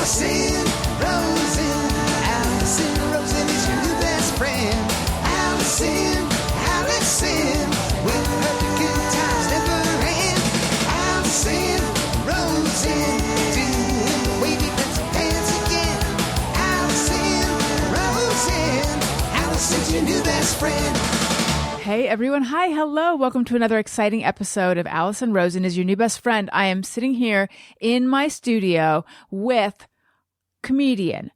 Allison Rosen. Allison Rosen is your new best friend. Allison, with her good times never end. Allison Rosen, doing the wavy pencil dance again. Allison Rosen, Allison's your new best friend. Hey everyone. Hi. Hello. Welcome to another exciting episode of Allison Rosen is your new best friend. I am sitting here in my studio with comedian,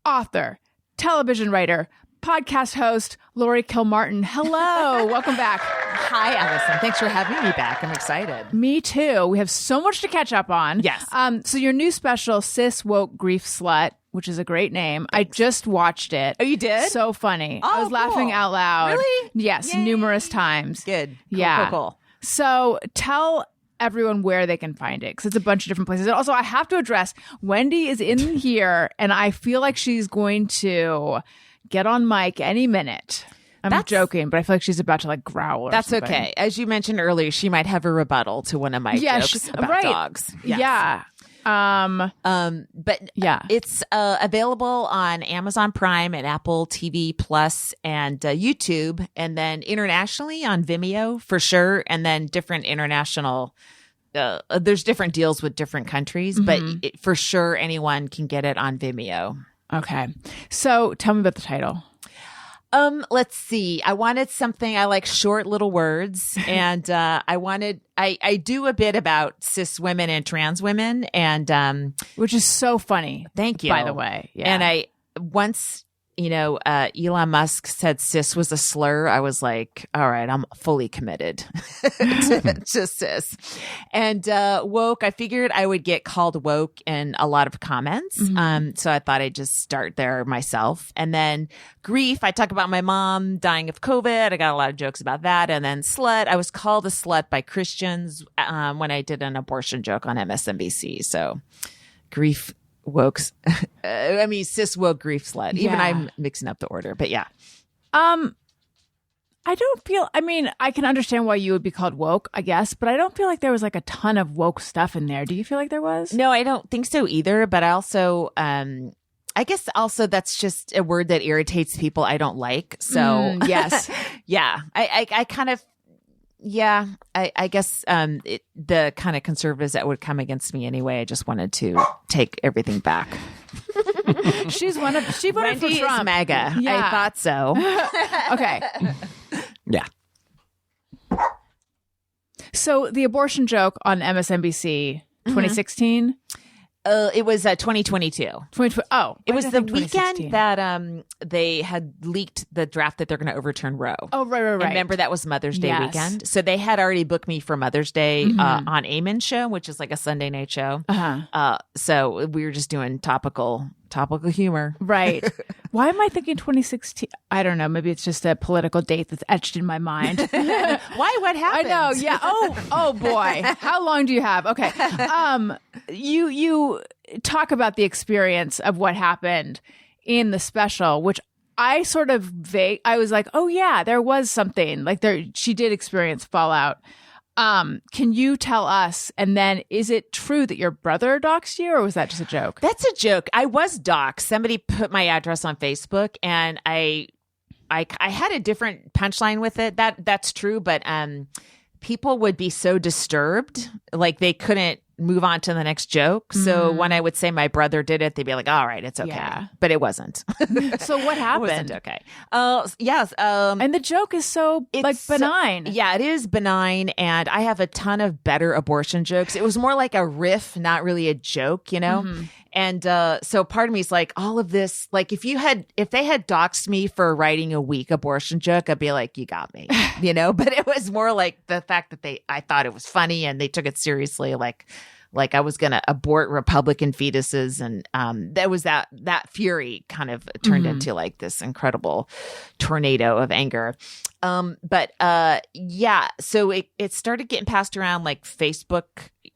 author, television writer, podcast host, Laurie Kilmartin. Hello. Welcome back. Hi, Allison. Thanks for having me back. I'm excited. Me too. We have so much to catch up on. Yes. So your new special, Cis Woke Grief Slut, which is a great name. Thanks. I just watched it. Oh, you did? So funny. Oh, I was laughing out loud. Really? Yes, Yay. numerous times. Good. Yeah. Cool. So tell everyone where they can find it, because it's a bunch of different places. And also, I have to address, Wendy is in here, and I feel like she's going to get on mic any minute. I'm joking, but I feel like she's about to like growl or That's something. okay. As you mentioned earlier, she might have a rebuttal to one of my jokes about dogs. Yes. Yeah. But yeah, it's available on Amazon Prime and Apple TV Plus and YouTube, and then internationally on Vimeo for sure. And then different international, there's different deals with different countries, but for sure anyone can get it on Vimeo. Okay. So tell me about the title. Let's see. I wanted something, I like short little words, and I do a bit about cis women and trans women, and which is so funny. Thank you. By the way. Yeah. And I once, Elon Musk said cis was a slur. I was like, all right, I'm fully committed to cis. And woke, I figured I would get called woke in a lot of comments. So I thought I'd just start there myself. And then grief, I talk about my mom dying of COVID. I got a lot of jokes about that. And then slut, I was called a slut by Christians when I did an abortion joke on MSNBC. So grief, cis woke grief slut. Even I'm mixing up the order, but yeah. I can understand why you would be called woke, I guess, but I don't feel like there was like a ton of woke stuff in there. Do you feel like there was? No, I don't think so either. But I also, I guess also that's just a word that irritates people I don't like. So yes. Yeah. I kind of, yeah, I guess the kind of conservatives that would come against me anyway, I just wanted to take everything back. She voted for Wendy Trump. Is MAGA. Yeah. I thought so. Okay. Yeah. So the abortion joke on MSNBC 2016. It was 2022. It was the weekend that they had leaked the draft that they're going to overturn Roe. Oh, right. And remember, that was Mother's Day weekend. So they had already booked me for Mother's Day on Amen Show, which is like a Sunday night show. So we were just doing topical humor. Right. Why am I thinking 2016? I don't know. Maybe it's just a political date that's etched in my mind. Why? What happened? I know. Yeah. Oh boy. How long do you have? Okay. You talk about the experience of what happened in the special, which I sort of I was like, oh yeah, there was something like she did experience fallout. Can you tell us, and then is it true that your brother doxed you, or was that just a joke? That's a joke. I was doxed. Somebody put my address on Facebook, and I had a different punchline with it. That's true, but people would be so disturbed, like they couldn't move on to the next joke. So when I would say my brother did it, they'd be like, all right, it's okay. Yeah. But it wasn't. So what happened? It wasn't okay. Yes. And the joke is so like benign. Yeah, it is benign. And I have a ton of better abortion jokes. It was more like a riff, not really a joke, And so part of me is like, all of this, like if they had doxed me for writing a weak abortion joke, I'd be like, you got me, but it was more like the fact that I thought it was funny and they took it seriously. Like I was going to abort Republican fetuses. And there was that fury kind of turned into like this incredible tornado of anger. So it started getting passed around like Facebook,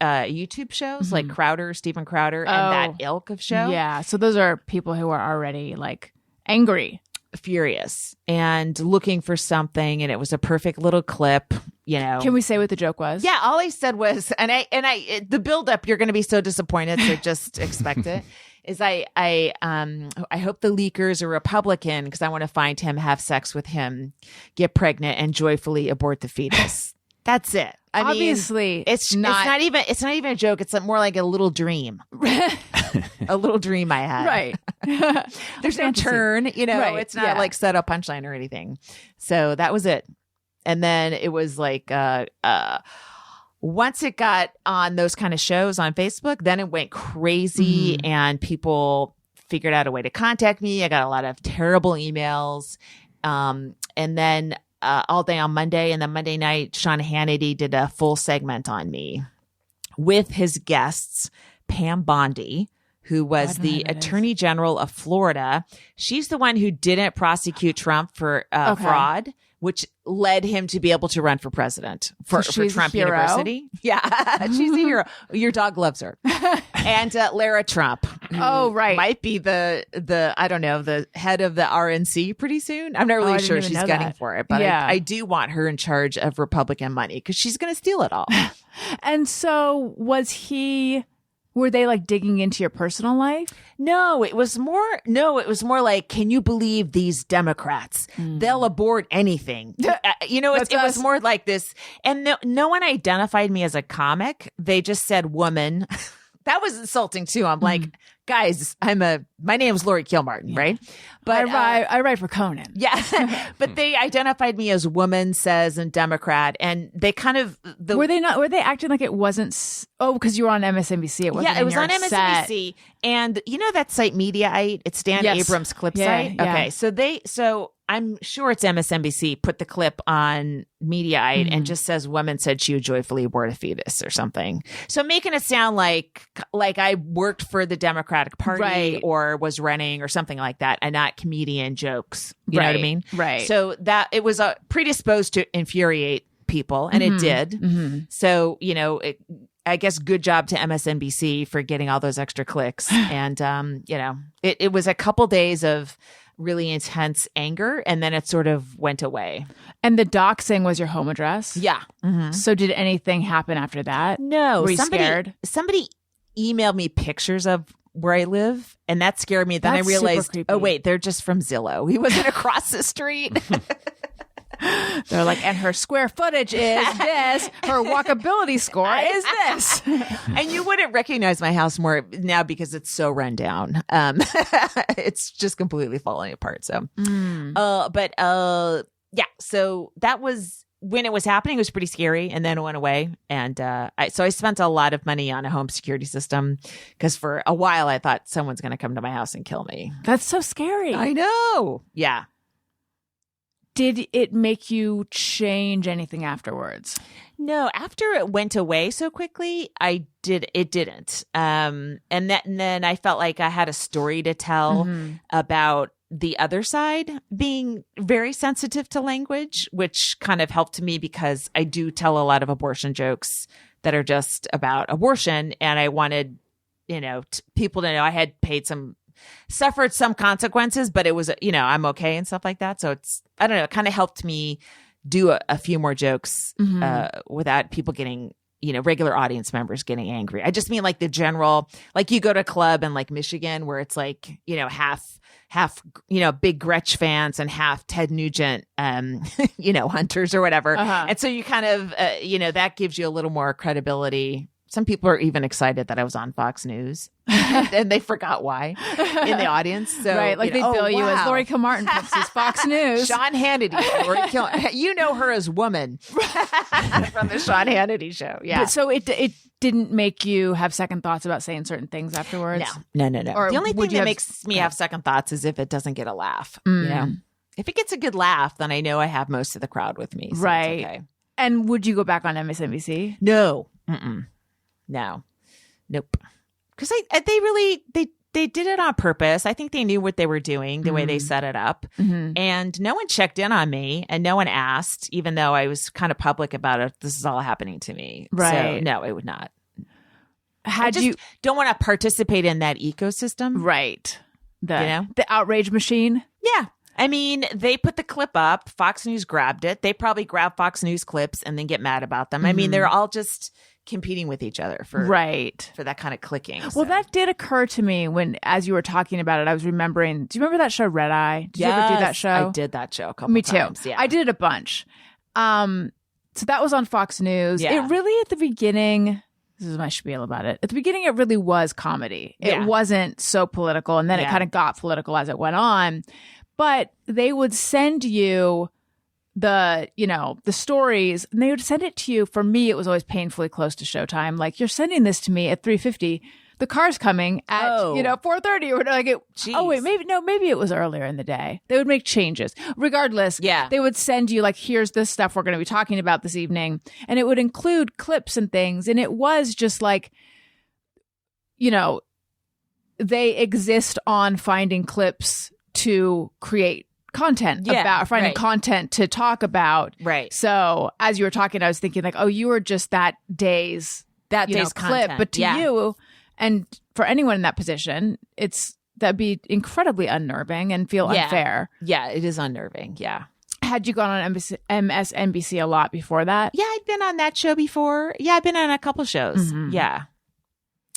YouTube shows like Stephen Crowder, and that ilk of show. Yeah. So those are people who are already like angry, furious, and looking for something. And it was a perfect little clip. Can we say what the joke was? Yeah, all I said was, and I the buildup, you're going to be so disappointed, so just expect it. is I hope the leakers are Republican because I want to find him, have sex with him, get pregnant, and joyfully abort the fetus. That's it. I mean, Obviously, it's not even a joke. It's more like a little dream. A little dream I had. right. There's no Fantasy. turn, Right, it's not like set up punchline or anything. So that was it. And then it was like once it got on those kind of shows on Facebook, then it went crazy and people figured out a way to contact me. I got a lot of terrible emails. And then all day on Monday, and then Monday night, Sean Hannity did a full segment on me with his guests, Pam Bondi, who was the Attorney General of Florida. She's the one who didn't prosecute Trump for fraud, which led him to be able to run for president for Trump University. Yeah, she's a hero. Your dog loves her. And Lara Trump. Oh, right. Might be the I don't know, the head of the RNC pretty soon. I'm not really sure she's gunning for it, but I do want her in charge of Republican money because she's going to steal it all. And so were they like digging into your personal life? No, it was more like, can you believe these Democrats? They'll abort anything. It was more like this. And no one identified me as a comic. They just said woman. That was insulting too. I'm like, guys, my name is Laurie Kilmartin, right? But I write for Conan. Yeah. But they identified me as woman, says, and Democrat. And they kind of were they acting like it wasn't because you were on MSNBC. It wasn't. Yeah, it was on MSNBC. And you know that site Mediaite? It's Dan Abrams' clip site. Yeah. Okay. So I'm sure it's MSNBC put the clip on Mediaite and just says woman said she would joyfully abort a fetus or something. So making it sound like I worked for the Democratic Party or was running or something like that, and not comedian jokes. You know what I mean? Right. So that it was predisposed to infuriate people, and it did. So, I guess good job to MSNBC for getting all those extra clicks. And, it was a couple days of really intense anger, and then it sort of went away. And the doxing was your home address? Yeah. So did anything happen after that? No. Were you scared? Somebody emailed me pictures of where I live, and that scared me. Then That's I realized, super creepy. oh, wait, they're just from Zillow. He wasn't across the street. They're like, and her square footage is this. Her walkability score is this. And you wouldn't recognize my house more now because it's so run down. It's just completely falling apart. So, so that was when it was happening. It was pretty scary, and then it went away. And I spent a lot of money on a home security system because for a while I thought someone's going to come to my house and kill me. That's so scary. I know. Yeah. Did it make you change anything afterwards? No, after it went away so quickly, it didn't. And then I felt like I had a story to tell about the other side being very sensitive to language, which kind of helped me because I do tell a lot of abortion jokes that are just about abortion. And I wanted, people to know I had suffered some consequences, but it was, I'm okay and stuff like that. So I don't know, it kind of helped me do a few more jokes without people getting, regular audience members getting angry. I just mean like the general, like you go to a club in like Michigan where it's like, half, big Gretsch fans and half Ted Nugent, hunters or whatever. And so you kind of, that gives you a little more credibility. Some people are even excited that I was on Fox News and they forgot why in the audience. So, right. Like they bill you as Laurie Kilmartin is Fox News. Sean Hannity. Laurie Kilmartin. You know her as woman from the Sean Hannity show. Yeah. But so it didn't make you have second thoughts about saying certain things afterwards? No. Or the only thing that makes me have second thoughts is if it doesn't get a laugh. If it ggets a good laugh, then I know I have most of the crowd with me. So right. It's okay. And would you go back on MSNBC? No. No. Nope. Because they did it on purpose. I think they knew what they were doing, the way they set it up. And no one checked in on me and no one asked, even though I was kind of public about it. This is all happening to me. Right. So, no, it would not. Don't want to participate in that ecosystem. Right. The outrage machine. Yeah. I mean, they put the clip up. Fox News grabbed it. They probably grab Fox News clips and then get mad about them. I mean, they're all just competing with each other for that kind of clicking. Well, that did occur to me as you were talking about it. I was remembering. Do you remember that show Red Eye? Did you ever do that show? I did that show a couple times. Me too. Yeah. I did it a bunch. So that was on Fox News. Yeah. It really, at the beginning, this is my spiel about it. At the beginning, it really was comedy. It wasn't so political, and then it kind of got political as it went on. But they would send you the stories, and they would send it to you. For me, it was always painfully close to showtime. Like, you're sending this to me at 3:50. The car's coming at 4:30 or like it. Jeez. Oh wait, maybe it was earlier in the day. They would make changes. Regardless, they would send you like, here's this stuff we're going to be talking about this evening, and it would include clips and things. And it was just like, they exist on finding clips to create content about, finding content to talk about. Right. So as you were talking, I was thinking like, oh, you were just that day's clip, content. but to you. And for anyone in that position, that'd be incredibly unnerving and feel unfair. Yeah, it is unnerving. Yeah. Had you gone on MSNBC a lot before that? Yeah, I'd been on that show before. Yeah, I've been on a couple shows. Mm-hmm. Yeah.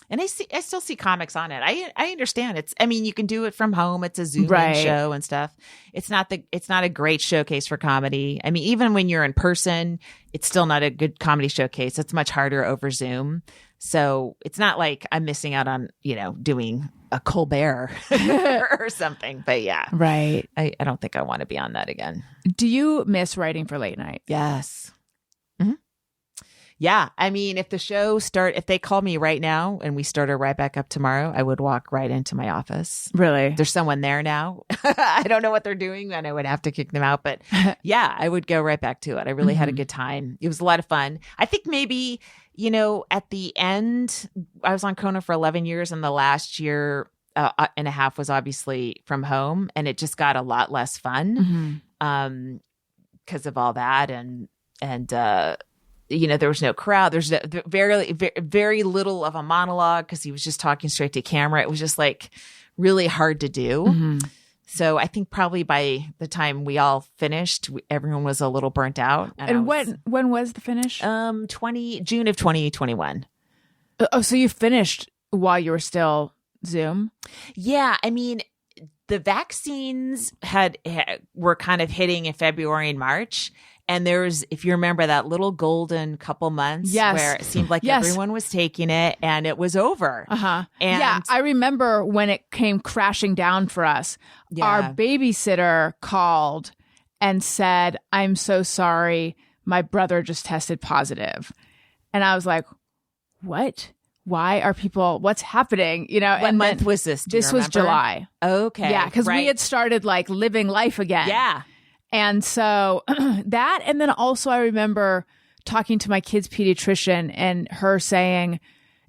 And I still see comics on it. I understand. You can do it from home. It's a Zoom show and stuff. It's not a great showcase for comedy. I mean, even when you're in person, it's still not a good comedy showcase. It's much harder over Zoom. So it's not like I'm missing out on, doing a Colbert or something. But yeah. Right. I don't think I want to be on that again. Do you miss writing for late night? Yes. Mm-hmm. Yeah. I mean, if they call me right now and we started right back up tomorrow, I would walk right into my office. Really? There's someone there now. I don't know what they're doing, and I would have to kick them out. But yeah, I would go right back to it. I really had a good time. It was a lot of fun. I think maybe, at the end, I was on Conan for 11 years, and the last year and a half was obviously from home, and it just got a lot less fun because of all that. And there was no crowd. There's very, very little of a monologue because he was just talking straight to camera. It was just like really hard to do. Mm-hmm. So I think probably by the time we all finished, everyone was a little burnt out. And when was the finish? June of 2021. Oh, so you finished while you were still Zoom? Yeah. I mean, the vaccines were kind of hitting in February and March. And if you remember that little golden couple months where it seemed like everyone was taking it and it was over. Uh-huh. And I remember when it came crashing down for us, our babysitter called and said, "I'm so sorry. My brother just tested positive." And I was like, what? Why are people, what's happening? What month was this? This was July. Okay. Yeah. Cause we had started like living life again. Yeah. And so that, and then also I remember talking to my kid's pediatrician and her saying,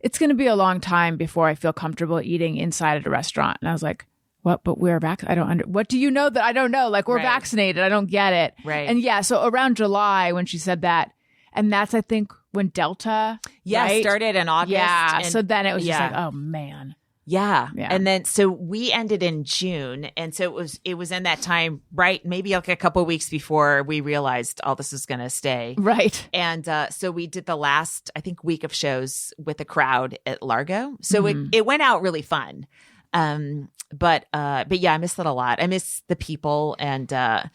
it's going to be a long time before I feel comfortable eating inside at a restaurant. And I was like, what? But we're back. What do you know that I don't know? Like, we're vaccinated. I don't get it. Right. And so around July when she said that, and that's, I think, when Delta started in August. Yeah. So then it was just like, oh man. Yeah. And then, so we ended in June. And so it was in that time, right? Maybe like a couple of weeks before we realized all this is going to stay. Right. And so we did the last, I think, week of shows with a crowd at Largo. So it went out really fun. But yeah, I miss that a lot. I miss the people, and I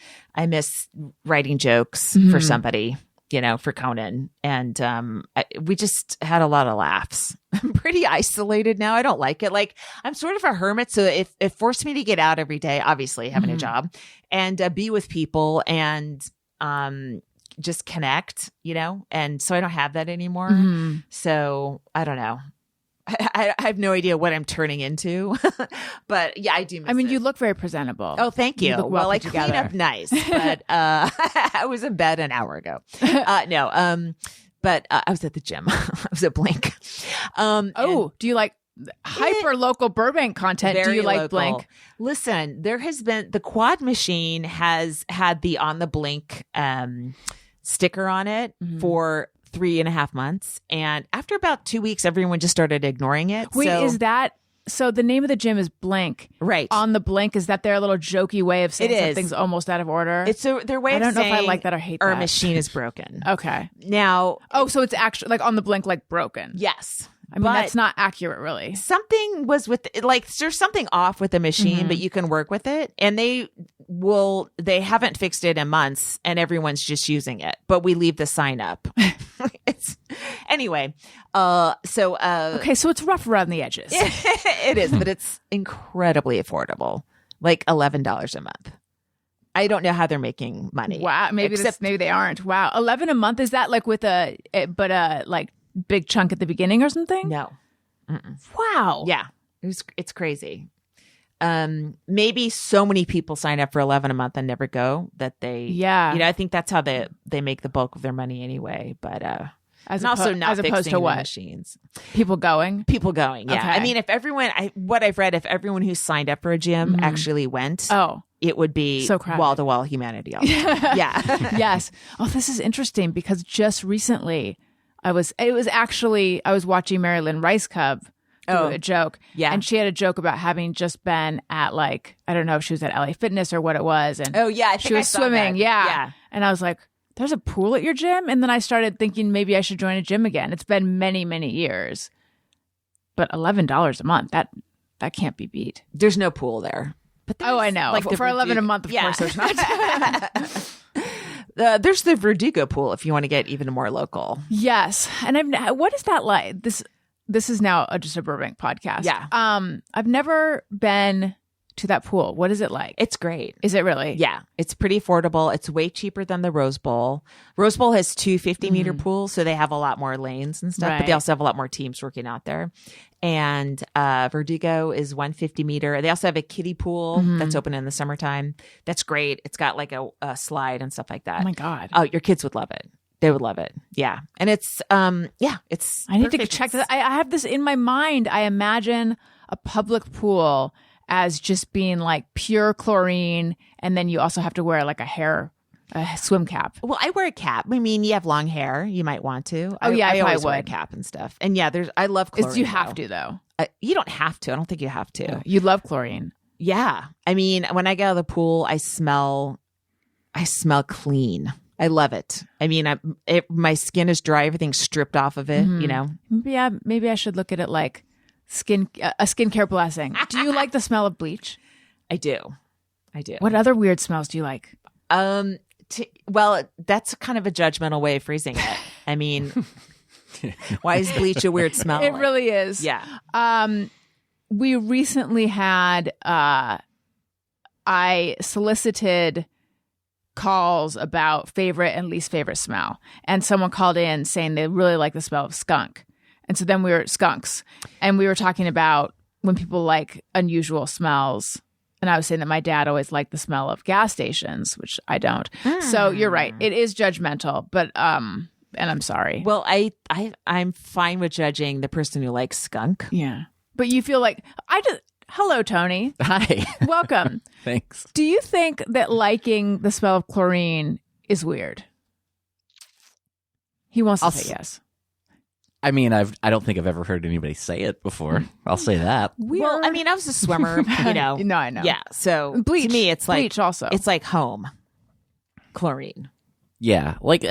miss writing jokes for somebody, for Conan. And we just had a lot of laughs. I'm pretty isolated now. I don't like it. Like, I'm sort of a hermit. So it forced me to get out every day, obviously having a job, and be with people and just connect, and so I don't have that anymore. So I don't know. I have no idea what I'm turning into, but yeah, I do miss it. You look very presentable. Oh, thank you. Well, I clean up nice, but I was in bed an hour ago. But I was at the gym. I was at Blink. Do you like hyper local Burbank content? Do you like local. Blink? Listen, there has been, the Quad Machine has had the On the Blink sticker on it for 3.5 months, and after about 2 weeks everyone just started ignoring it. Wait, is that so the name of the gym is Blink. Right. On the Blink, is that their little jokey way of saying It is. something's almost out of order? It's their way I of don't know if I saying like that or hate our that. machine is broken. Okay. Now, Oh, so it's actually like on the Blink, like broken. yes. I mean, that's not accurate, really. Something was with, like, there's something off with the machine, but you can work with it. And they haven't fixed it in months, and everyone's just using it. But we leave the sign up. Anyway. Okay, so it's rough around the edges. It is, but it's incredibly affordable. Like $11 a month. I don't know how they're making money. Wow, maybe they aren't. Wow, $11 a month, is that like with a like big chunk at the beginning or something? No. Wow. Yeah, it's crazy. Maybe so many people sign up for $11 a month and never go that they. I think that's how they make the bulk of their money anyway. But as opposed to what machines, people going. Yeah, okay. I mean, if everyone, what I've read, if everyone who signed up for a gym actually went, it would be so wall to wall humanity. All the time. Yeah. Yes. Oh, this is interesting because just recently, I was watching Marilyn Rice Cub do a joke. Yeah. And she had a joke about having just been at, like, I don't know if she was at LA Fitness or what it was. And I think she was swimming. Yeah. And I was like, there's a pool at your gym? And then I started thinking maybe I should join a gym again. It's been many, many years. But $11 a month, that can't be beat. There's no pool there. But I know. Like for $11 a month, of course there's not. There's the Verdugo pool if you want to get even more local. Yes. And what is that like? This is now just a Burbank podcast. Yeah. I've never been to that pool. What is it like? It's great. Is it really? Yeah. It's pretty affordable. It's way cheaper than the Rose Bowl. Rose Bowl has 2 50-meter pools, so they have a lot more lanes and stuff, but they also have a lot more teams working out there. And Verdugo is 1 50-meter. They also have a kiddie pool that's open in the summertime. That's great. It's got like a slide and stuff like that. Oh my God. Oh, your kids would love it. They would love it. Yeah. And it's, it's. I need to check this. I have this in my mind. I imagine a public pool as just being like pure chlorine. And then you also have to wear like a swim cap. Well, I wear a cap. I mean, you have long hair. You might want to. I always would wear a cap and stuff. And yeah, I love chlorine. You have to though. You don't have to. I don't think you have to. You love chlorine. Yeah. I mean, when I get out of the pool, I smell clean. I love it. I mean, my skin is dry. Everything's stripped off of it, you know? Yeah, maybe I should look at it like a skincare blessing. Do you like the smell of bleach? I do. What other weird smells do you like? Well, that's kind of a judgmental way of phrasing it. I mean, why is bleach a weird smell? It really is. Yeah. We recently had, I solicited calls about favorite and least favorite smell. And someone called in saying they really like the smell of skunk. And so then we were skunks. And we were talking about when people like unusual smells. And I was saying that my dad always liked the smell of gas stations, which I don't. So you're right. It is judgmental, but and I'm sorry. Well, I'm fine with judging the person who likes skunk. Yeah. But you feel like hello, Tony. Hi. Welcome. Thanks. Do you think that liking the smell of chlorine is weird? He wants to say yes. I mean, I don't think I've ever heard anybody say it before. I'll say that. Weird. Well, I mean, I was a swimmer, you know. No, I know. Yeah. So bleach, to me, it's like bleach also. It's like home. Chlorine. Yeah. Like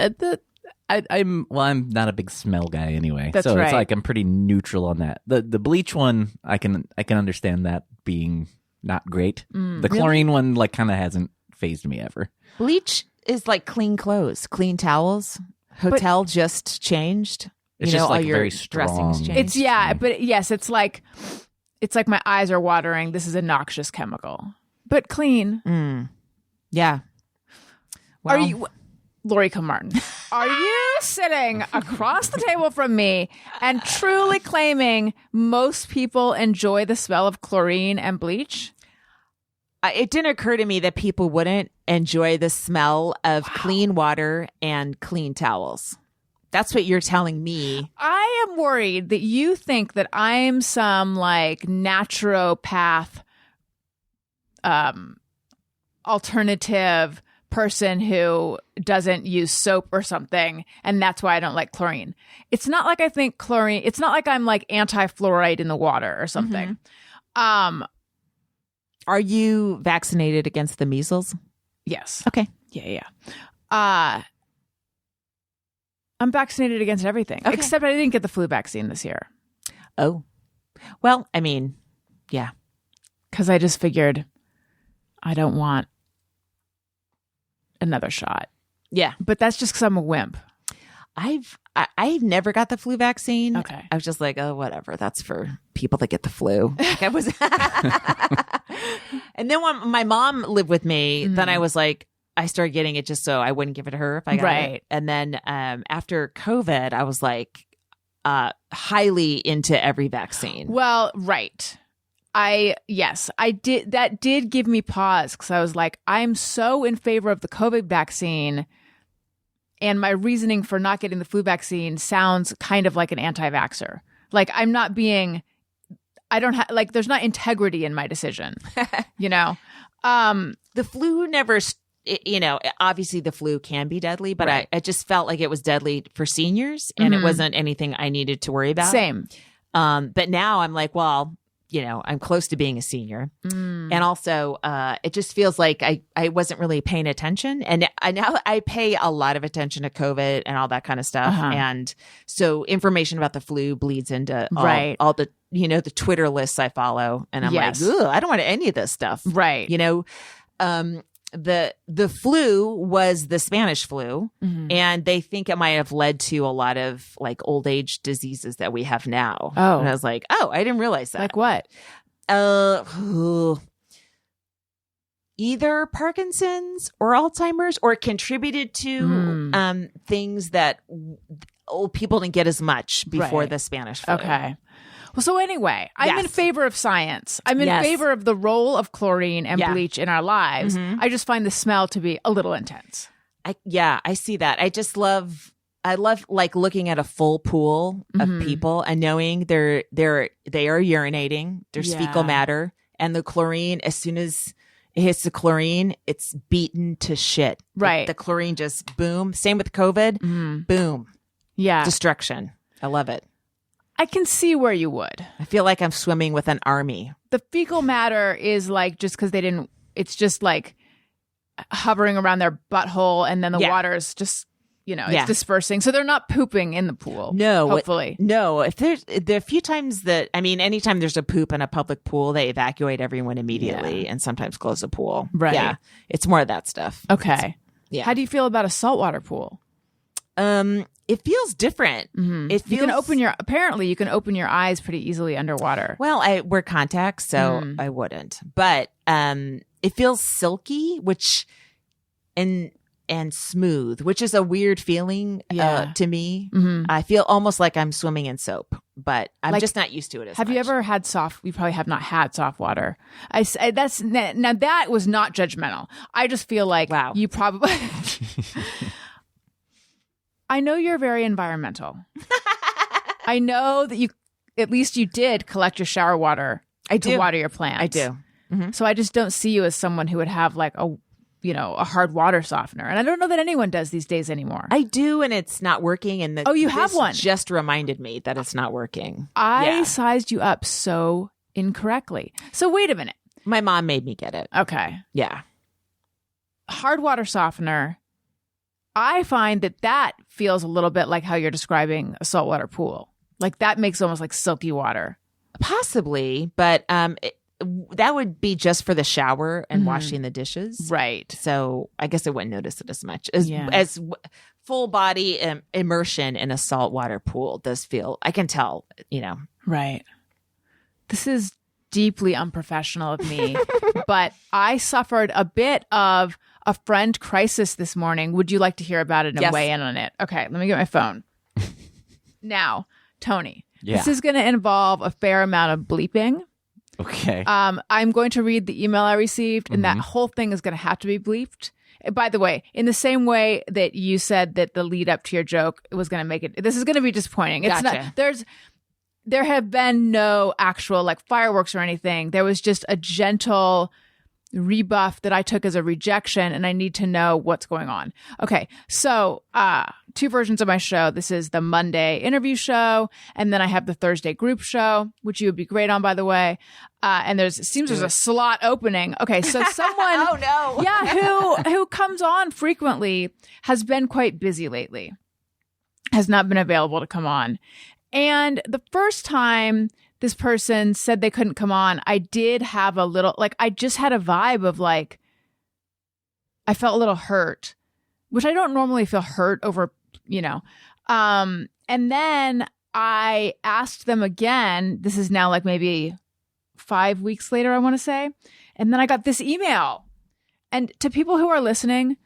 I'm not a big smell guy anyway. That's so right. It's like I'm pretty neutral on that. The bleach one, I can understand that being not great. The chlorine one like kind of hasn't phased me ever. Bleach is like clean clothes, clean towels. Hotel just changed. It's you know, just like all your very strong. dressings changed. But yes, it's like my eyes are watering. This is a noxious chemical, but clean. Yeah. Well, Are you, Laurie Kilmartin? Are you sitting across the table from me and truly claiming most people enjoy the smell of chlorine and bleach? It didn't occur to me that people wouldn't enjoy the smell of clean water and clean towels. That's what you're telling me. I am worried that you think that I'm some like naturopath, alternative person who doesn't use soap or something, and that's why I don't like chlorine. It's not like I think chlorine. It's not like I'm like anti-fluoride in the water or something. Are you vaccinated against the measles? Yes. Okay. Yeah. I'm vaccinated against everything, Okay. except I didn't get the flu vaccine this year Oh, well, I mean, yeah. because I just figured I don't want another shot. Yeah. But that's just because I'm a wimp. I've never got the flu vaccine. Okay. I was just like, oh, whatever. That's for people that get the flu. Like I was. And then when my mom lived with me, then I was like, I started getting it just so I wouldn't give it to her if I got it. And then after COVID, I was like highly into every vaccine. Well, right. I did. That did give me pause because I was like, I'm so in favor of the COVID vaccine. And my reasoning for not getting the flu vaccine sounds kind of like an anti-vaxxer. Like I'm not being, I don't have, like, there's not integrity in my decision, you know? The flu never, obviously the flu can be deadly, but Right. I just felt like it was deadly for seniors and it wasn't anything I needed to worry about. Same. But now I'm like, well, I'm close to being a senior. And also, it just feels like I wasn't really paying attention. And now I pay a lot of attention to COVID and all that kind of stuff. And so information about the flu bleeds into all the, the Twitter lists I follow. And I'm like, ugh, I don't want any of this stuff. Right. The flu was the Spanish flu, and they think it might have led to a lot of like old age diseases that we have now. Oh. And I was like, oh, I didn't realize that. Like what? Either Parkinson's or Alzheimer's, or contributed to things that old people didn't get as much before Right. the Spanish flu. Okay. Well, so anyway, I'm in Yes. favor of science. I'm in Yes. favor of the role of chlorine and Yeah. bleach in our lives. I just find the smell to be a little intense. I see that. I love like looking at a full pool of people and knowing they are urinating. There's Yeah. fecal matter, and the chlorine, as soon as it hits the chlorine, it's beaten to shit. Right. The chlorine just boom. Same with COVID. Boom. Yeah. Destruction. I love it. I can see where you would. I feel like I'm swimming with an army. The fecal matter is like just because they didn't, it's just like hovering around their butthole and then the Yeah. water's just, it's Yeah. dispersing. So they're not pooping in the pool. No, Hopefully. No, if there are a few times anytime there's a poop in a public pool, they evacuate everyone immediately and sometimes close the pool. Right. Yeah. It's more of that stuff. Okay. Yeah. How do you feel about a saltwater pool? It feels different. It feels, apparently you can open your eyes pretty easily underwater. well, I wear contacts, so I wouldn't. But it feels silky, and smooth, which is a weird feeling to me. I feel almost like I'm swimming in soap, but I'm just not used to it as Have much. you ever had you probably have not had soft water. Now that was not judgmental. I just feel like Wow. you probably I know you're very environmental. I know that at least you did collect your shower water to water your plants. I do. So I just don't see you as someone who would have like a hard water softener. And I don't know that anyone does these days anymore. I do, and it's not working. And you have one. Just reminded me that it's not working. I sized you up so incorrectly. So wait a minute. My mom made me get it. Okay. Yeah. Hard water softener. I find that feels a little bit like how you're describing a saltwater pool. Like that makes almost like silky water. Possibly, but that would be just for the shower and washing the dishes. Right. So I guess I wouldn't notice it as much as full body immersion in a saltwater pool does feel. I can tell, Right. This is deeply unprofessional of me, but I suffered a bit of a friend crisis this morning. Would you like to hear about it and Yes. weigh in on it? Okay, let me get my phone. Now, Tony, Yeah. this is going to involve a fair amount of bleeping. Okay. I'm going to read the email I received, and that whole thing is going to have to be bleeped. By the way, in the same way that you said that the lead up to your joke was going to make it, this is going to be disappointing. It's Gotcha. not. There have been no actual like fireworks or anything. There was just a gentle rebuff that I took as a rejection, and I need to know what's going on. Okay, so 2 versions of my show. This is the Monday interview show, and then I have the Thursday group show, which you would be great on, by the way. And it seems there's a slot opening. Okay, so someone Oh no. yeah, who comes on frequently has been quite busy lately, has not been available to come on. And the first time this person said they couldn't come on, I did have a little, like, I just had a vibe of like, I felt a little hurt, which I don't normally feel hurt over, you know. And then I asked them again. This is now like maybe 5 weeks later, I want to say. And then I got this email. And to people who are listening,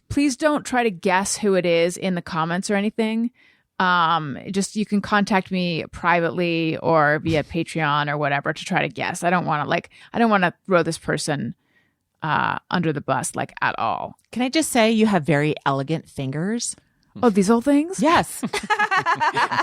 please don't try to guess who it is in the comments or anything. Just, you can contact me privately or via Patreon or whatever to try to guess. I don't want to throw this person under the bus, like, at all. Can I just say you have very elegant fingers? Oh, these old things? Yes.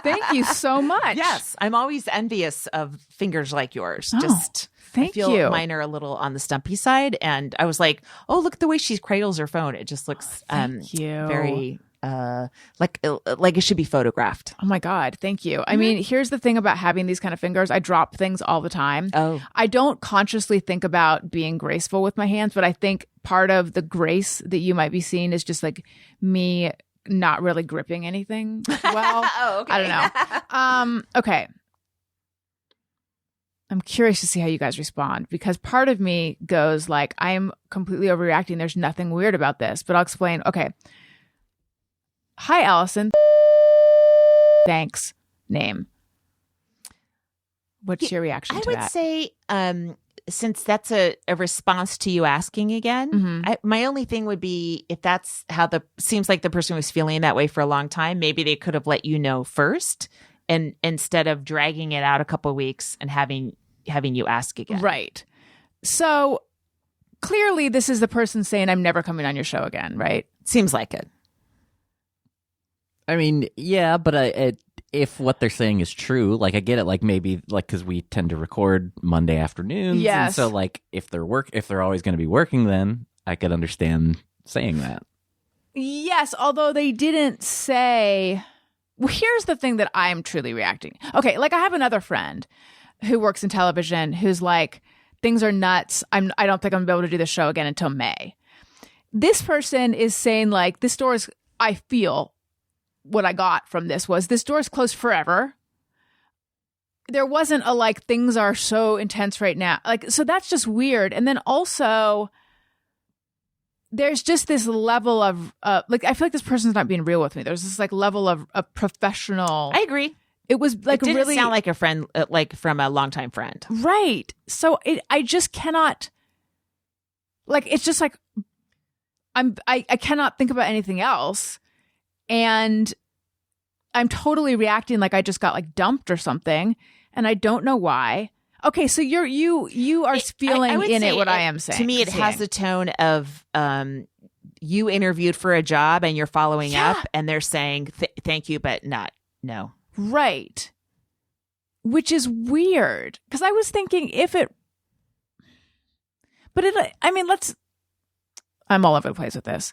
Thank you so much. Yes. I'm always envious of fingers like yours. Oh, Just thank I feel you. Mine are a little on the stumpy side. And I was like, oh, look at the way she cradles her phone. It just looks Thank you. very like it should be photographed. Oh my God. Thank you. I mean, here's the thing about having these kind of fingers. I drop things all the time. Oh. I don't consciously think about being graceful with my hands, but I think part of the grace that you might be seeing is just like me not really gripping anything well. Oh, okay. I don't know. Okay. I'm curious to see how you guys respond, because part of me goes like, I am completely overreacting. There's nothing weird about this, but I'll explain. Okay. Hi, Allison. Thanks. Name. What's your reaction I to would that? say, since that's a response to you asking again, Mhm. my only thing would be, if that's how seems like the person was feeling that way for a long time, maybe they could have let you know first, and instead of dragging it out a couple of weeks and having you ask again. Right. So clearly this is the person saying, I'm never coming on your show again, right? Seems like it. I mean, yeah, but if what they're saying is true, like, I get it. Like, maybe, like, because we tend to record Monday afternoons, Yes. and so, like, if they're always going to be working, then I could understand saying that. Yes, although they didn't say. Well, here's the thing that I'm truly reacting. Okay, like, I have another friend who works in television who's like, things are nuts. I don't think I'm gonna be able to do the show again until May. This person is saying like, this door is, I feel what I got from this was, this door is closed forever. There wasn't a like, things are so intense right now. Like, so that's just weird. And then also, there's just this level of like, I feel like this person's not being real with me. There's this like level of professional. I agree. It was like, It didn't really sound like a friend, like from a longtime friend. right. So I just cannot, like, it's just like, I cannot think about anything else. And I'm totally reacting like I just got like dumped or something, and I don't know why. Okay, so you are feeling I would in say it what I am saying. To me, it has the tone of you interviewed for a job and you're following Yeah. up, and they're saying thank you, but no. right, which is weird, because I was thinking I mean, I'm all over the place with this.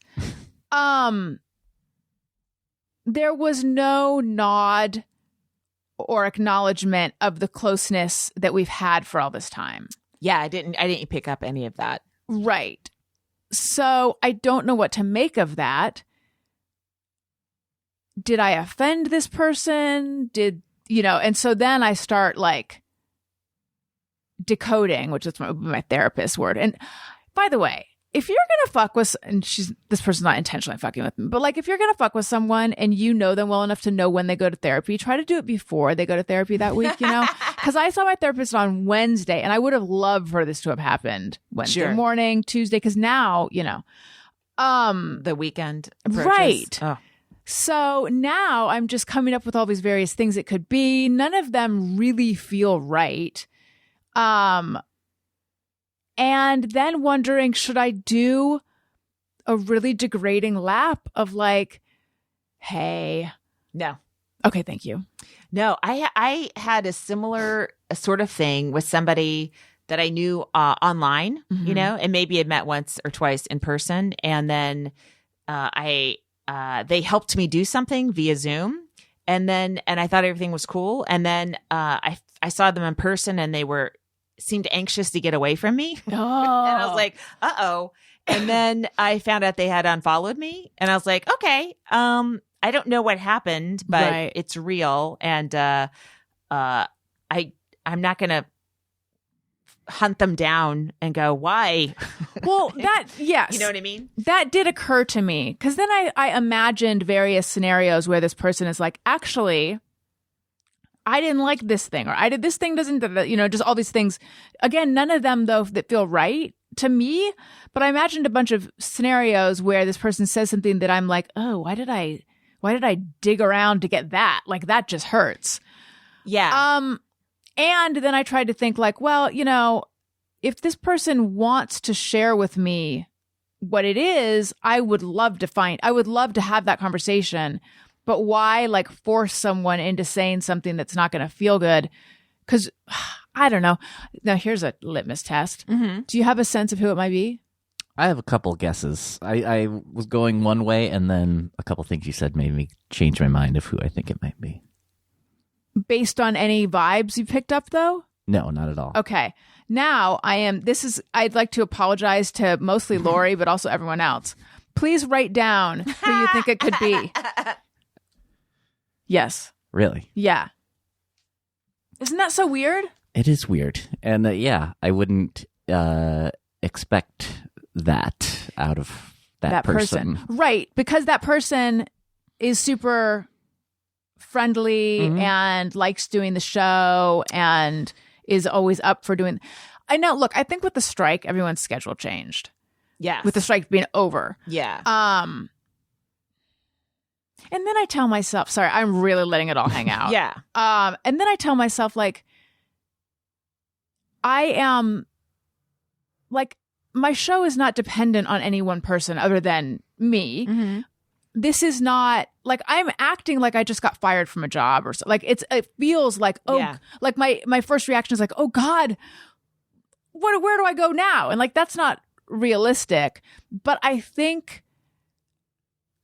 There was no nod or acknowledgement of the closeness that we've had for all this time. Yeah, I didn't pick up any of that. Right. So I don't know what to make of that. Did I offend this person? And so then I start like decoding, which is my therapist's word. And by the way, if you're going to fuck with, and this person's not intentionally fucking with me, but like, if you're going to fuck with someone and you know them well enough to know when they go to therapy, try to do it before they go to therapy that week, because I saw my therapist on Wednesday, and I would have loved for this to have happened Wednesday morning, Tuesday, because now, The weekend approaches. Right. Oh. So now I'm just coming up with all these various things it could be. None of them really feel right. And then wondering, should I do a really degrading lap of like, hey. No. Okay, thank you. No, I had a similar sort of thing with somebody that I knew online, you know, and maybe had met once or twice in person. And then they helped me do something via Zoom. And I thought everything was cool. And then I saw them in person and they seemed anxious to get away from me. Oh. And I was like, uh-oh. And then I found out they had unfollowed me. And I was like, okay, I don't know what happened, but it's real. And I'm not going to hunt them down and go, why? Well, yes. You know what I mean? That did occur to me because then I imagined various scenarios where this person is like, actually, I didn't like this thing, or I did this thing doesn't, you know, just all these things. Again, none of them though that feel right to me, but I imagined a bunch of scenarios where this person says something that I'm like, oh, why did I dig around to get that? Like that just hurts. Yeah. And then I tried to think like, well, you know, if this person wants to share with me what it is, I would love to have that conversation. But why like force someone into saying something that's not going to feel good? Because I don't know. Now, here's a litmus test. Mm-hmm. Do you have a sense of who it might be? I have a couple guesses. I was going one way, and then a couple things you said made me change my mind of who I think it might be. Based on any vibes you picked up, though? No, not at all. Okay. Now I'd like to apologize to mostly Laurie, but also everyone else. Please write down who you think it could be. Yes. Really? Yeah. Isn't that so weird? It is weird. And I wouldn't expect that out of that person. Right. Because that person is super friendly and likes doing the show and is always up for doing. I know. Look, I think with the strike, everyone's schedule changed. Yes. With the strike being over. Yeah. And then I tell myself, sorry, I'm really letting it all hang out. Yeah. And then I tell myself, like, I am, like, my show is not dependent on any one person other than me. Mm-hmm. This is not, like, I'm acting like I just got fired from a job or so. Like, it feels like, like my first reaction is like, oh God, where do I go now? And like, that's not realistic. But I think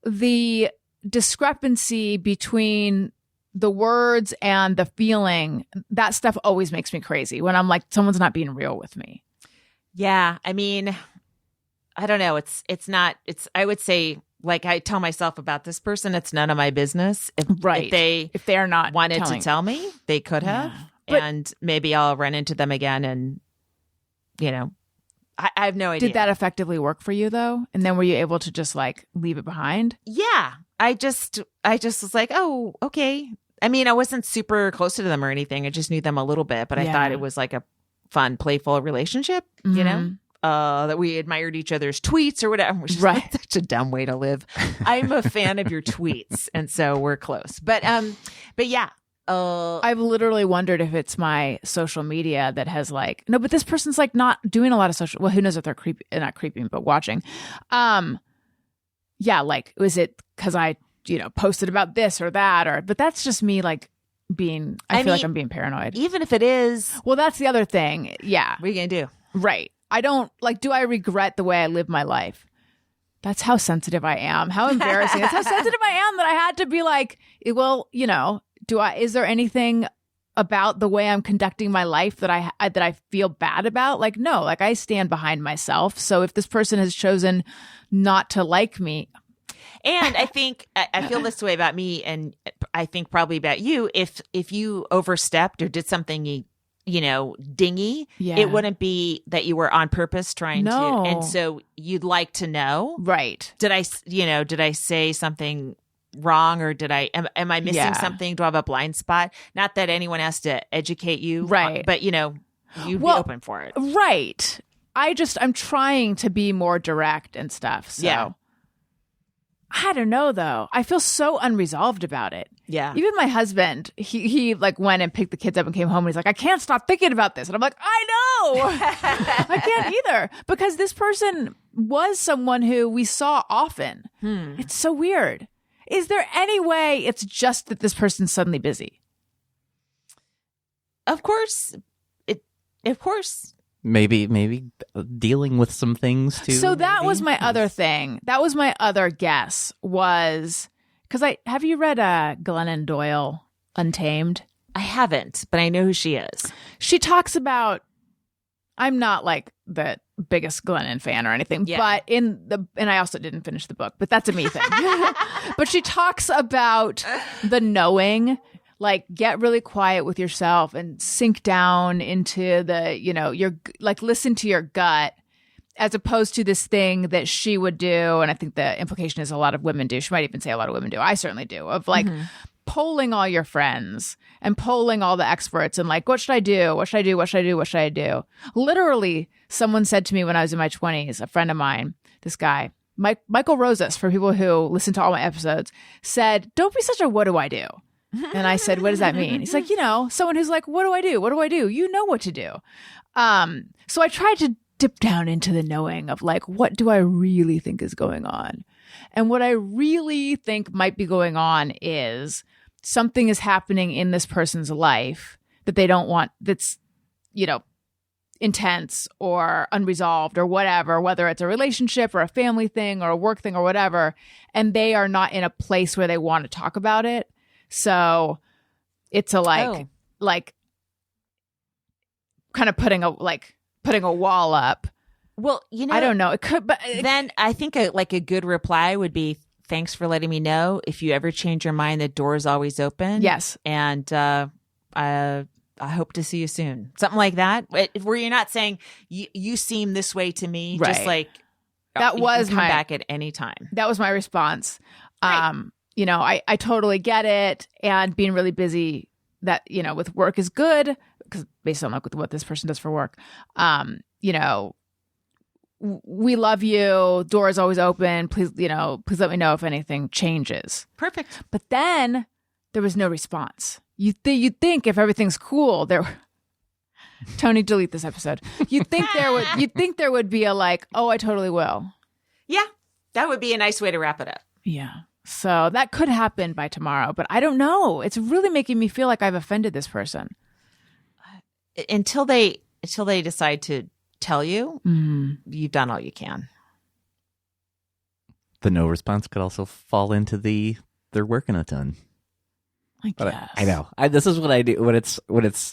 the discrepancy between the words and the feeling, that stuff always makes me crazy when I'm like, someone's not being real with me. Yeah. I mean, I don't know. I would say, like I tell myself about this person, it's none of my business. If they're not wanted to tell me, they could have. Yeah. And maybe I'll run into them again. And, you know, I have no idea. Did that effectively work for you though? And then were you able to just like leave it behind? Yeah. I just was like, oh, okay. I mean, I wasn't super close to them or anything. I just knew them a little bit, but I thought it was like a fun, playful relationship, you know, that we admired each other's tweets or whatever, which is such a dumb way to live. I'm a fan of your tweets. And so we're close, but yeah. I've literally wondered if it's my social media that has like, no, but this person's like not doing a lot of social, well, who knows if they're not creeping, but watching. Yeah, like, was it because I, you know, posted about this or that, but that's just me like being, I feel like I'm being paranoid. Even if it is. Well, that's the other thing. Yeah. What are you going to do? Right. I don't, like, do I regret the way I live my life? That's how sensitive I am. How embarrassing. That's how sensitive I am that I had to be like, well, you know, is there anything about the way I'm conducting my life that I feel bad about? Like, no, like I stand behind myself. So if this person has chosen not to like me. And I think I feel this way about me, and I think probably about you. If you overstepped or did something you know, dingy, it wouldn't be that you were on purpose trying to. And so you'd like to know, right? Did I say something wrong, or am I missing something? Do I have a blind spot? Not that anyone has to educate you, right? But you know, you'd be open for it, right? I'm trying to be more direct and stuff. So. Yeah. I don't know though. I feel so unresolved about it. Yeah. Even my husband, he like went and picked the kids up and came home and he's like, I can't stop thinking about this. And I'm like, I know. I can't either. Because this person was someone who we saw often. It's so weird. Is there any way it's just that this person's suddenly busy? Of course. Maybe dealing with some things too. So that maybe? was my other thing. That was my other guess was because have you read Glennon Doyle Untamed? I haven't, but I know who she is. She talks about, I'm not like the biggest Glennon fan or anything, but and I also didn't finish the book, but that's a me thing. But she talks about the knowing, like get really quiet with yourself and sink down into the, your like listen to your gut as opposed to this thing that she would do. And I think the implication is a lot of women do. She might even say a lot of women do. I certainly do, of like polling all your friends and polling all the experts and like, what should I do? What should I do? What should I do? What should I do? Literally, someone said to me when I was in my 20s, a friend of mine, this guy, Michael Rosas, for people who listen to all my episodes, said, don't be such a what do I do? And I said, what does that mean? He's like, someone who's like, what do I do? What do I do? You know what to do. So I tried to dip down into the knowing of like, what do I really think is going on? And what I really think might be going on is something is happening in this person's life that they don't want, that's, intense or unresolved or whatever, whether it's a relationship or a family thing or a work thing or whatever, and they are not in a place where they want to talk about it. So it's a like kind of putting a wall up. Well, I don't know. It could, but then I think a good reply would be, thanks for letting me know. If you ever change your mind, the door is always open. Yes. And I hope to see you soon. Something like that, where you're not saying you seem this way to me. Right. Just like that was come back at any time. That was my response. Right. I totally get it. And being really busy that, with work is good because based on like what this person does for work, we love you. Door is always open. Please let me know if anything changes. Perfect. But then there was no response. You'd think if everything's cool, Tony, delete this episode. You'd think there would be a like, oh, I totally will. Yeah, that would be a nice way to wrap it up. Yeah. So that could happen by tomorrow, but I don't know. It's really making me feel like I've offended this person. Until they decide to tell you, you've done all you can. The no response could also fall into they're working a ton. I guess. I know. This is what I do when it's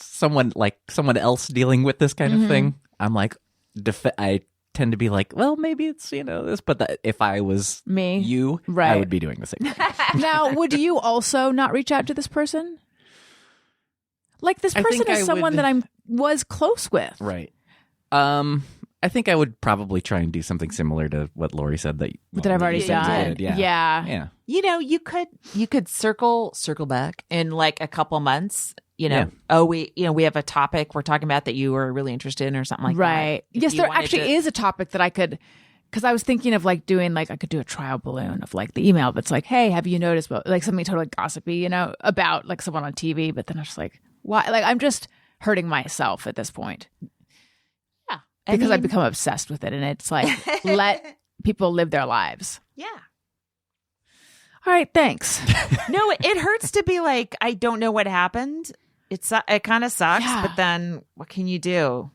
someone else dealing with this kind of thing. I'm like, I tend to be like, well, maybe it's this, but if I was me, you, right. I would be doing the same thing. Now, would you also not reach out to this person? Like this person is someone that I was close with, right? I think I would probably try and do something similar to what Laurie said that I've already done. Yeah. You could circle back in like a couple months. Yeah. Oh, we have a topic we're talking about that you were really interested in or something like that. Right. Yes, there actually is a topic that I could, because I was thinking of like doing like I could do a trial balloon of like the email that's like, hey, have you noticed like something totally gossipy, about like someone on TV, but then I was like, why? Like I'm just hurting myself at this point. Because I've become obsessed with it, and it's like, let people live their lives. Yeah. All right, thanks. No, it hurts to be like, I don't know what happened. It kind of sucks, but then what can you do?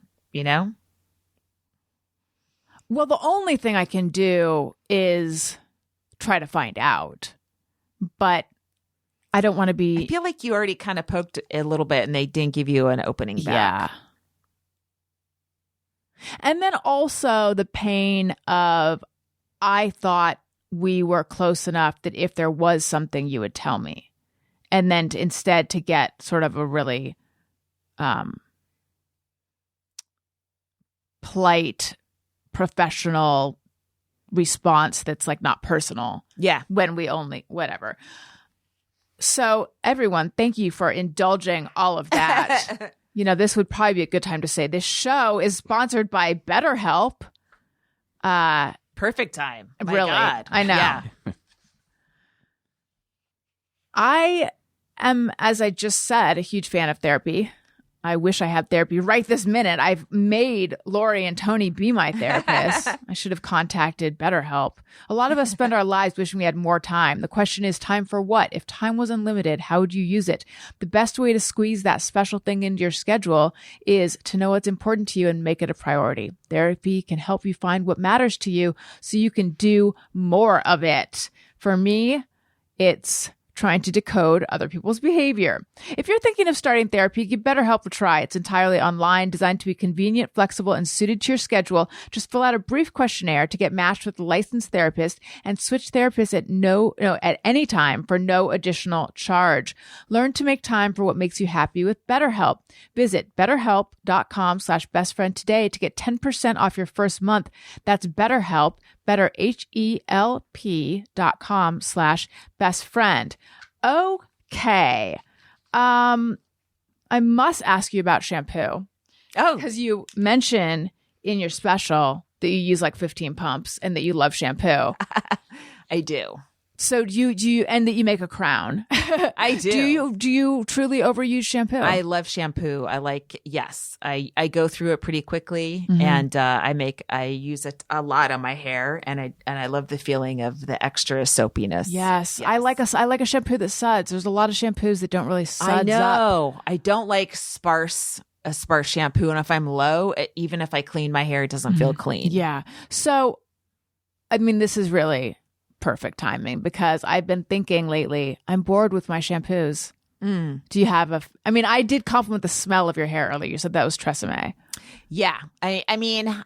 Well, the only thing I can do is try to find out, but I don't want to be. I feel like you already kind of poked a little bit, and they didn't give you an opening back. Yeah. And then also the pain of, I thought we were close enough that if there was something, you would tell me. And then instead to get sort of a really polite, professional response that's like not personal. Yeah. When we only, whatever. So everyone, thank you for indulging all of that. This would probably be a good time to say this show is sponsored by BetterHelp. Perfect time. My really? God. I know. Yeah. I am, as I just said, a huge fan of therapy. I wish I had therapy right this minute. I've made Laurie and Tony be my therapist. I should have contacted BetterHelp. A lot of us spend our lives wishing we had more time. The question is, time for what? If time was unlimited, how would you use it? The best way to squeeze that special thing into your schedule is to know what's important to you and make it a priority. Therapy can help you find what matters to you so you can do more of it. For me, it's trying to decode other people's behavior. If you're thinking of starting therapy, give BetterHelp a try. It's entirely online, designed to be convenient, flexible, and suited to your schedule. Just fill out a brief questionnaire to get matched with a licensed therapist and switch therapists at any time for no additional charge. Learn to make time for what makes you happy with BetterHelp. Visit betterhelp.com/bestfriend today to get 10% off your first month. That's BetterHelp, betterhelp.com/bestfriend. Okay. I must ask you about shampoo. Oh, Because you mention in your special that you use like 15 pumps and that you love shampoo. I do. So do you and that you make a crown. I do. Do you truly overuse shampoo? I love shampoo. Yes. I go through it pretty quickly, and I use it a lot on my hair, and I love the feeling of the extra soapiness. Yes. I like a shampoo that suds. There's a lot of shampoos that don't really suds I know. up. I don't like a sparse shampoo, and if I'm low, even if I clean my hair, it doesn't feel clean. Yeah. So, I mean, this is really perfect timing because I've been thinking lately, I'm bored with my shampoos. Do you have I did compliment the smell of your hair earlier. You said that was Tresemme. Yeah. I mean,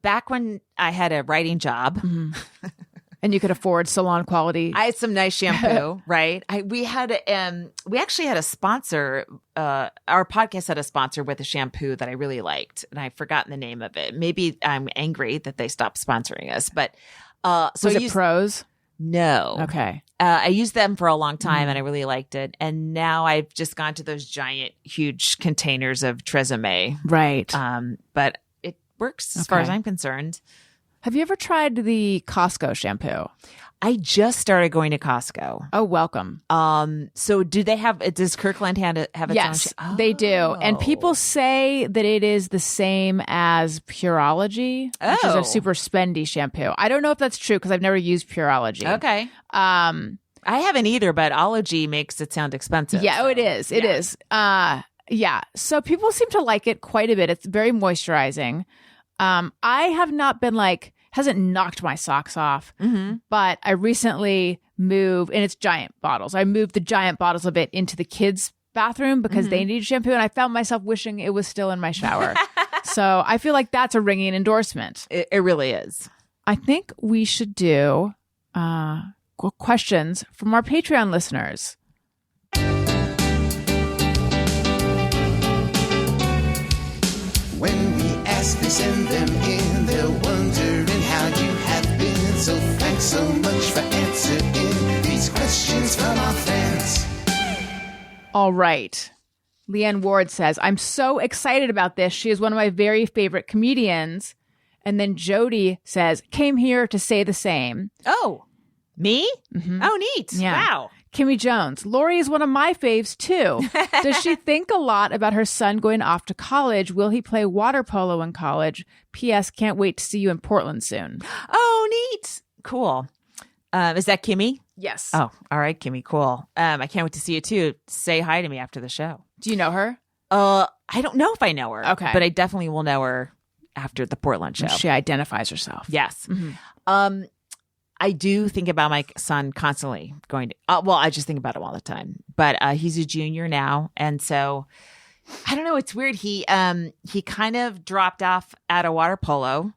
back when I had a writing job, And you could afford salon quality. I had some nice shampoo, right? We actually had a sponsor. Our podcast had a sponsor with a shampoo that I really liked, and I've forgotten the name of it. Maybe I'm angry that they stopped sponsoring us, but so was it Pros? No. Okay. I used them for a long time, and I really liked it. And now I've just gone to those giant, huge containers of Tresemme. Right. But it works as far as I'm concerned. Have you ever tried the Costco shampoo? I just started going to Costco. Oh, welcome. So does Kirkland have its Yes, own? they do. And people say that it is the same as Pureology, which is Oh. a super spendy shampoo. I don't know if that's true because I've never used Pureology. Okay. I haven't either, but Ology makes it sound expensive. Yeah, so. it is. It is. Yeah. So people seem to like it quite a bit. It's very moisturizing. I have not been hasn't knocked my socks off, but I recently moved, and it's giant bottles. I moved the giant bottles of it into the kids' bathroom because they needed shampoo, and I found myself wishing it was still in my shower. So I feel like that's a ringing endorsement. It really is. I think we should do questions from our Patreon listeners. When we ask, they send them in. They're wondering how you have been. So thanks so much for answering these questions from our fans. All right. Leanne Ward says, I'm so excited about this. She is one of my very favorite comedians. And then Jody says, came here to say the same. Oh, me? Oh, neat. Yeah. Wow. Kimmy Jones, Laurie is one of my faves too. Does she think a lot about her son going off to college? Will he play water polo in college? P.S. Can't wait to see you in Portland soon. Oh, neat. Cool. Is that Kimmy? Yes. Oh, all right, Kimmy. Cool. I can't wait to see you too. Say hi to me after the show. Do you know her? I don't know if I know her. Okay. But I definitely will know her after the Portland show. She identifies herself. Yes. I do think about my son constantly going to, I just think about him all the time, but he's a junior now. And so I don't know. It's weird. He kind of dropped off at a water polo,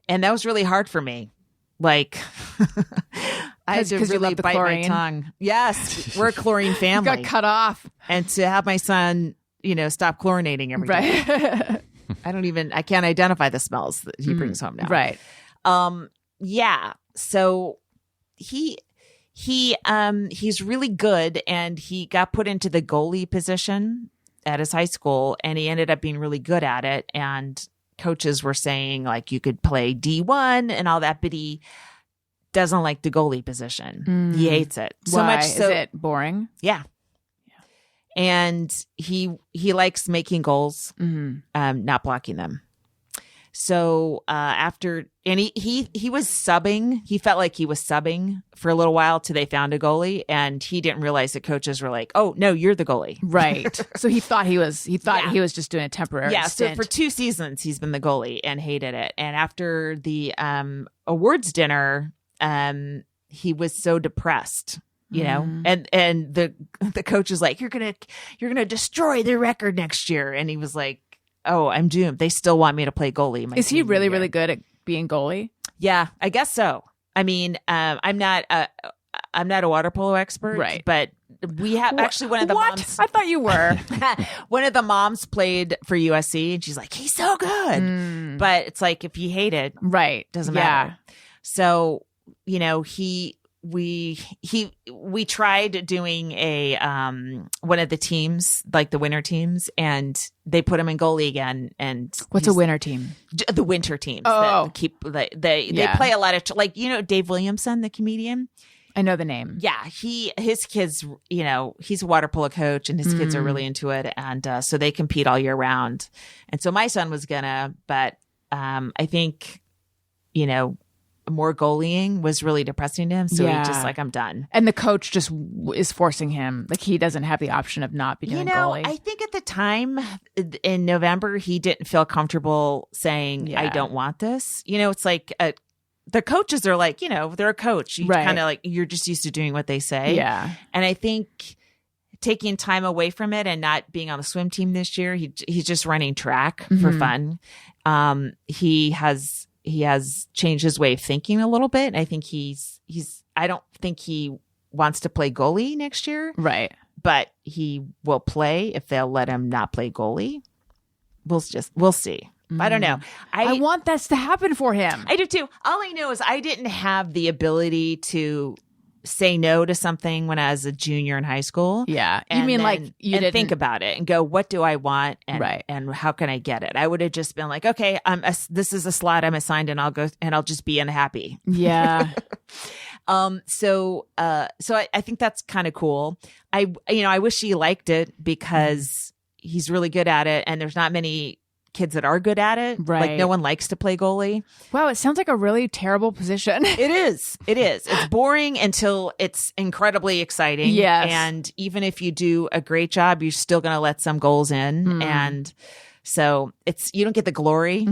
and that was really hard for me. Like I had to 'Cause you really love the bite chlorine? my tongue. Yes. We're a chlorine family. Got cut off. And to have my son, stop chlorinating every day. Right. I can't identify the smells that he brings home now. Right. Yeah. So he's really good, and he got put into the goalie position at his high school, and he ended up being really good at it. And coaches were saying you could play D1 and all that, but he doesn't like the goalie position. He hates it so Why? much. So Is it boring? yeah. and he likes making goals, not blocking them. So he was subbing. He felt like he was subbing for a little while till they found a goalie, and he didn't realize the coaches were like, "Oh no, you're the goalie." Right. So he thought he was just doing a temporary stint. So for 2 seasons he's been the goalie and hated it. And after the awards dinner, he was so depressed. You know, and the coach was like, "You're gonna destroy their record next year," and he was like, "Oh, I'm doomed. They still want me to play goalie." Is he really, really good at being goalie? Yeah, I guess so. I mean, I'm not a water polo expert, right? But we have actually one of the moms. I thought you were. One of the moms played for USC, and she's like, "He's so good," but it's like if you hate it, right? Doesn't matter. So you know, we tried doing a one of the teams, like the winter teams, and they put him in goalie again. And what's a winter team? The winter teams. Oh, they play a lot of like, you know, Dave Williamson, the comedian. I know the name. Yeah, his kids, you know, he's a water polo coach, and his kids are really into it, and so they compete all year round. And so my son was gonna, but I think, you know, more goalieing was really depressing to him, so he just like, I'm done. And the coach just is forcing him, like he doesn't have the option of not be doing goalie. I think at the time in November he didn't feel comfortable saying, I don't want this. You know, it's like the coaches are like, you know, they're a coach. You kind of like, you're just used to doing what they say. Yeah. And I think taking time away from it and not being on the swim team this year, he's just running track for fun. He has changed his way of thinking a little bit. I think I don't think he wants to play goalie next year. Right. But he will play if they'll let him not play goalie. We'll see. I don't know. I want that to happen for him. I do too. All I know is I didn't have the ability to say no to something when I was a junior in high school. Yeah. You mean like you didn't think about it and go, what do I want? And how can I get it? I would have just been like, okay, this is a slot I'm assigned, and I'll go and I'll just be unhappy. Yeah. So I think that's kind of cool. I wish he liked it because he's really good at it, and there's not many kids that are good at it. Right. Like no one likes to play goalie. Wow, it sounds like a really terrible position. It is. It's boring until it's incredibly exciting. Yes. And even if you do a great job, you're still going to let some goals in. And so you don't get the glory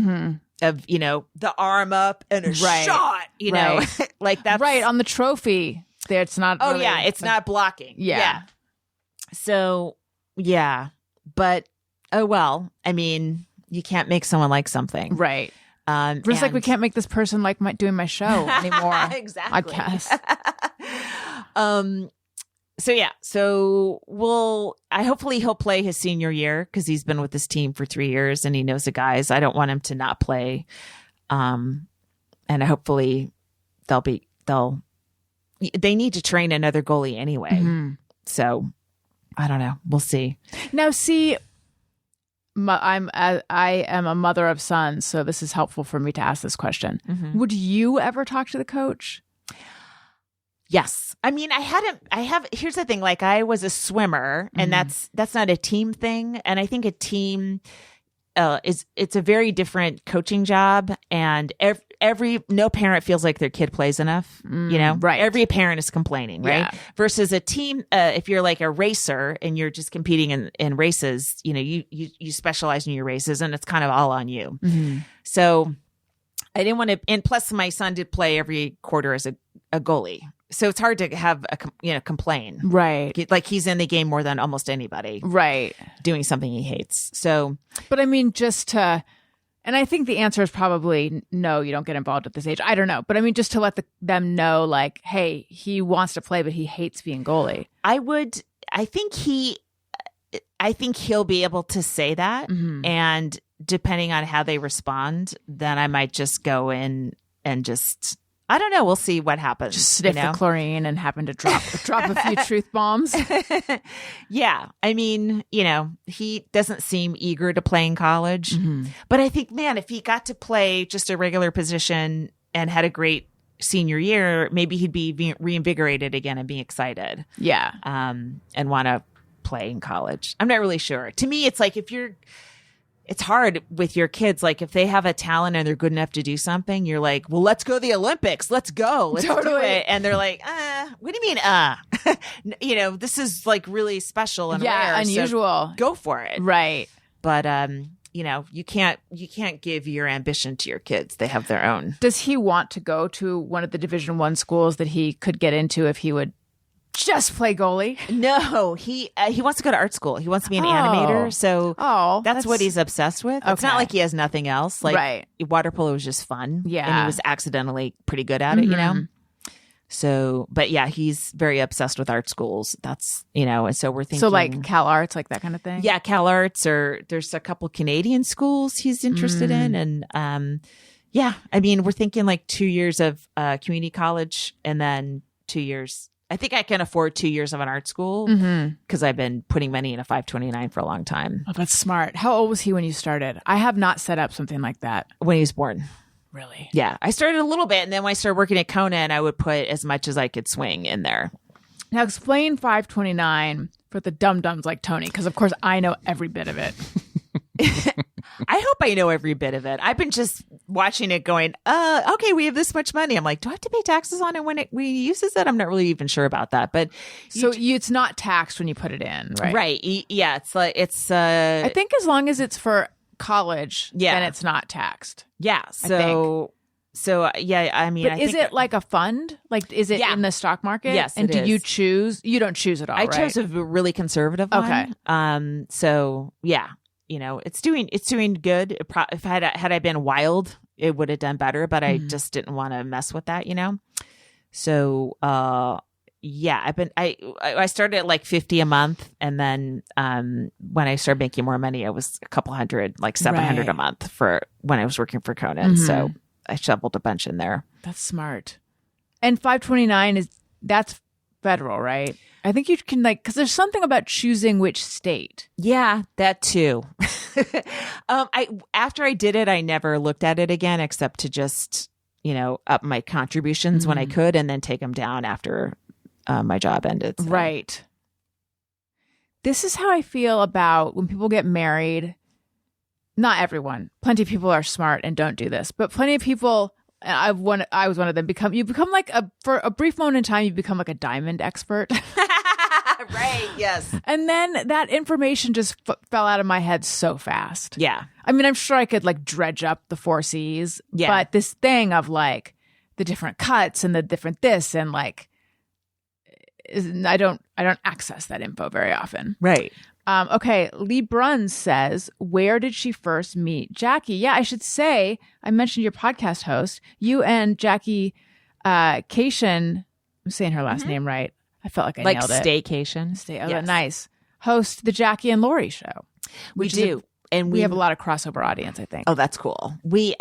of, you know, the arm up and a shot, you know, like that's right on the trophy. There, it's not. Oh really, yeah. It's not blocking. Yeah. So yeah, but oh, well, I mean, you can't make someone like something. Right. Just like we can't make this person like doing my show anymore. Exactly. I guess. So yeah. So hopefully he'll play his senior year because he's been with this team for 3 years and he knows the guys. I don't want him to not play. And hopefully they need to train another goalie anyway. So I don't know. We'll see. Now, see, I am a mother of sons, so this is helpful for me to ask this question. Would you ever talk to the coach? Yes. I mean, here's the thing, like I was a swimmer and that's not a team thing. And I think a team it's a very different coaching job, and no parent feels like their kid plays enough, you know, right. Every parent is complaining, right? Yeah. Versus a team, if you're like a racer and you're just competing in races, you know, you specialize in your races and it's kind of all on you. So I didn't want to, and plus my son did play every quarter as a goalie. So it's hard to have complain. Right. Like he's in the game more than almost anybody. Right. Doing something he hates. So, but I mean, and I think the answer is probably no, you don't get involved at this age. I don't know. But I mean, just to let them know, like, hey, he wants to play, but he hates being goalie. I think he'll be able to say that. And depending on how they respond, then I might just go in and just, I don't know. We'll see what happens. Just sniff the chlorine and happen to drop a few truth bombs. Yeah. I mean, you know, he doesn't seem eager to play in college. But I think, man, if he got to play just a regular position and had a great senior year, maybe he'd be reinvigorated again and be excited. Yeah. And want to play in college. I'm not really sure. To me, it's like it's hard with your kids. Like if they have a talent and they're good enough to do something, you're like, well, let's go to the Olympics. Let's go. Let's do it. And they're like, what do you mean, this is like really special and rare, unusual. So go for it. Right. But, you can't give your ambition to your kids. They have their own. Does he want to go to one of the Division I schools that he could get into if he would just play goalie? No, he wants to go to art school. He wants to be an animator. So that's what he's obsessed with. It's not like he has nothing else. Like water polo was just fun. Yeah. And he was accidentally pretty good at it, So, but yeah, he's very obsessed with art schools. That's, and so we're thinking. So like Cal Arts, like that kind of thing? Yeah, Cal Arts, or there's a couple Canadian schools he's interested in. And we're thinking like 2 years of community college and then 2 years. I think I can afford 2 years of an art school because I've been putting money in a 529 for a long time. Oh, that's smart. How old was he when you started? I have not set up something like that. When he was born. Really? Yeah. I started a little bit, and then when I started working at Conan, I would put as much as I could swing in there. Now explain 529 for the dum-dums like Tony, because of course I know every bit of it. I hope I know every bit of it. I've been just watching it going, okay, we have this much money. I'm like, do I have to pay taxes on it when we uses it? I'm not really even sure about that. But it's not taxed when you put it in, right? Right. Yeah. I think as long as it's for college, then it's not taxed. Yeah. I mean, but is it like a fund? Like, is it in the stock market? Yes. And did you choose? You don't choose at all, I right? chose a really conservative one. Okay. So yeah. It's doing good. If had I been wild, it would have done better, but I just didn't want to mess with that, So, I started at like 50 a month. And then, when I started making more money, it was a couple hundred, like 700 a month for when I was working for Conan. So I shoveled a bunch in there. That's smart. And 529 that's federal, right? I think you can because there's something about choosing which state. Yeah, that too. After I did it, I never looked at it again except to just, up my contributions when I could and then take them down after my job ended. So. Right. This is how I feel about when people get married. Not everyone. Plenty of people are smart and don't do this, but plenty of people. I was one of them. You become like for a brief moment in time, you become like a diamond expert. Right. Yes. And then that information just fell out of my head so fast. Yeah. I mean, I'm sure I could like dredge up the 4 C's. Yeah. But this thing of like the different cuts and the different this and like, I don't access that info very often. Right. Okay. Lee Bruns says, where did she first meet Jackie? Yeah, I should say, I mentioned your podcast host. You and Jackie Kashian, I'm saying her last name right. I felt like I nailed it. Staycation. Yes. Nice. Host the Jackie and Laurie show. We do. And we have a lot of crossover audience, I think. Oh, that's cool. We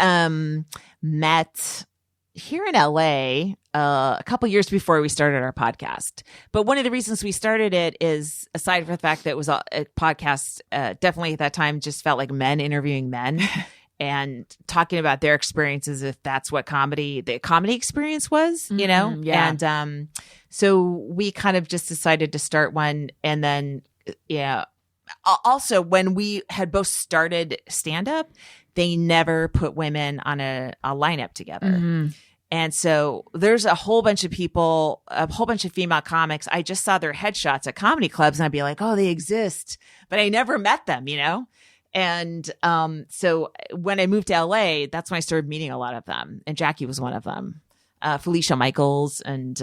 met here in LA a couple years before we started our podcast. But one of the reasons we started it is, aside from the fact that it was a podcast, definitely at that time just felt like men interviewing men and talking about their experiences, if that's what the comedy experience was, Yeah. And so we kind of just decided to start one. And then, also when we had both started stand-up, they never put women on a lineup together. And so there's a whole bunch of people, a whole bunch of female comics. I just saw their headshots at comedy clubs and I'd be like, oh, they exist, but I never met them, And so when I moved to LA, that's when I started meeting a lot of them. And Jackie was one of them. Felicia Michaels and,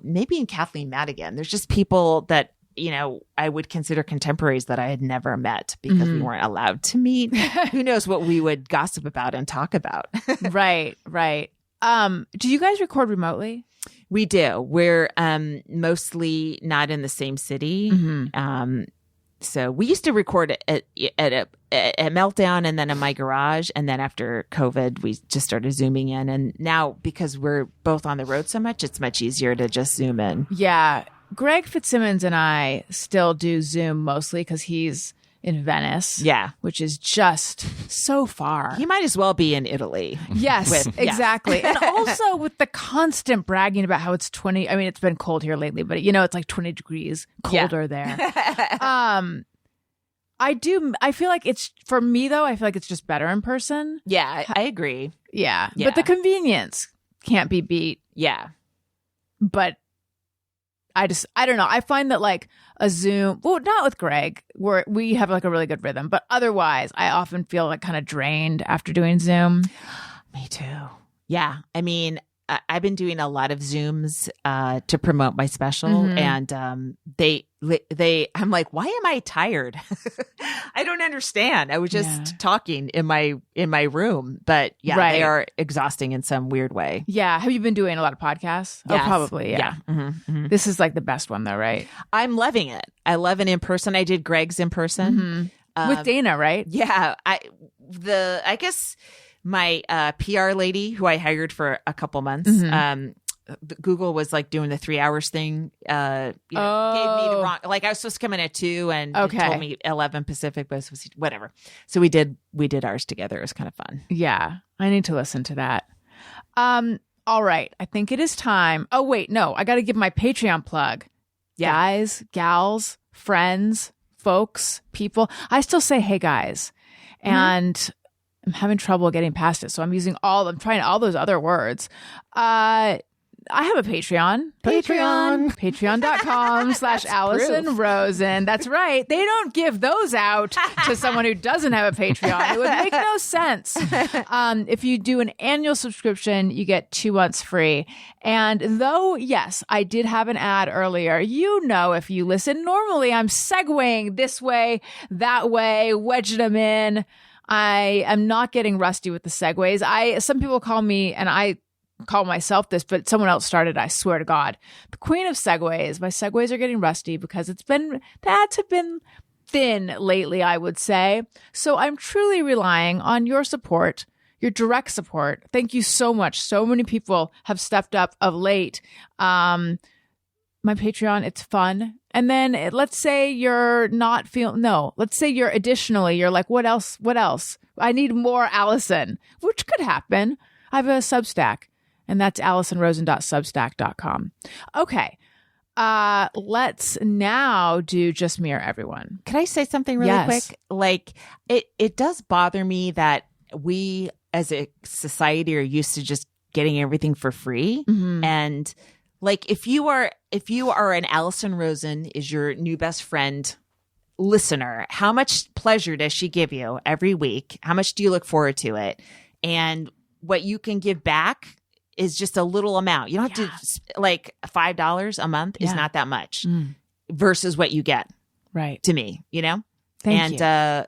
maybe in Kathleen Madigan. There's just people that, I would consider contemporaries that I had never met because we weren't allowed to meet. Who knows what we would gossip about and talk about. Right. Do you guys record remotely? We do. We're mostly not in the same city. So we used to record at Meltdown and then in my garage. And then after COVID, we just started Zooming in. And now because we're both on the road so much, it's much easier to just Zoom in. Yeah. Greg Fitzsimmons and I still do Zoom mostly because he's in Venice. Yeah. Which is just so far. He might as well be in Italy. Yes, exactly. And also with the constant bragging about how it's 20. I mean, it's been cold here lately, but it's like 20 degrees colder there. I feel like it's, for me though, I feel like it's just better in person. Yeah, I agree. Yeah. But the convenience can't be beat. Yeah. But I don't know. I find that like a Zoom, well, not with Greg, where we have like a really good rhythm, but otherwise I often feel like kind of drained after doing Zoom. Me too. Yeah. I mean, I've been doing a lot of Zooms to promote my special, and I'm like, why am I tired? I don't understand. I was just talking in my room, but they are exhausting in some weird way. Yeah. Have you been doing a lot of podcasts? Yes. Oh, probably. Yeah. This is like the best one though, right? I'm loving it. I love it in person. I did Greg's in person with Dana, right? Yeah. I guess my PR lady who I hired for a couple months, Google was like doing the 3 hours thing. Gave me the wrong, like I was supposed to come in at 2 and it told me 11 Pacific, but it was whatever. So we did ours together. It was kind of fun. Yeah. I need to listen to that. All right. I think it is time. Oh, wait, no, I got to give my Patreon plug. Yeah. Guys, gals, friends, folks, people. I still say, hey guys, and I'm having trouble getting past it. So I'm trying all those other words. I have a Patreon. Patreon.com/Allison Rosen. That's right. They don't give those out to someone who doesn't have a Patreon. It would make no sense. If you do an annual subscription, you get 2 months free. And though, yes, I did have an ad earlier, if you listen normally, I'm segueing this way, that way, wedging them in. I am not getting rusty with the segues. Some people call me, and I call myself this, but someone else started, I swear to God, the queen of segues. My segues are getting rusty because the ads have been thin lately, I would say. So I'm truly relying on your support, your direct support. Thank you so much. So many people have stepped up of late. My Patreon, it's fun. And then let's say you're like, what else? I need more Allison, which could happen. I have a Substack, and that's AllisonRosen.substack.com. Okay. Let's now do Just Me or Everyone. Can I say something really quick? Like, it does bother me that we as a society are used to just getting everything for free. And like, if you are an Allison Rosen is your new best friend listener, how much pleasure does she give you every week? How much do you look forward to it? And what you can give back is just a little amount. You don't have to, like, $5 a month is not that much versus what you get. Right. To me, Thank you.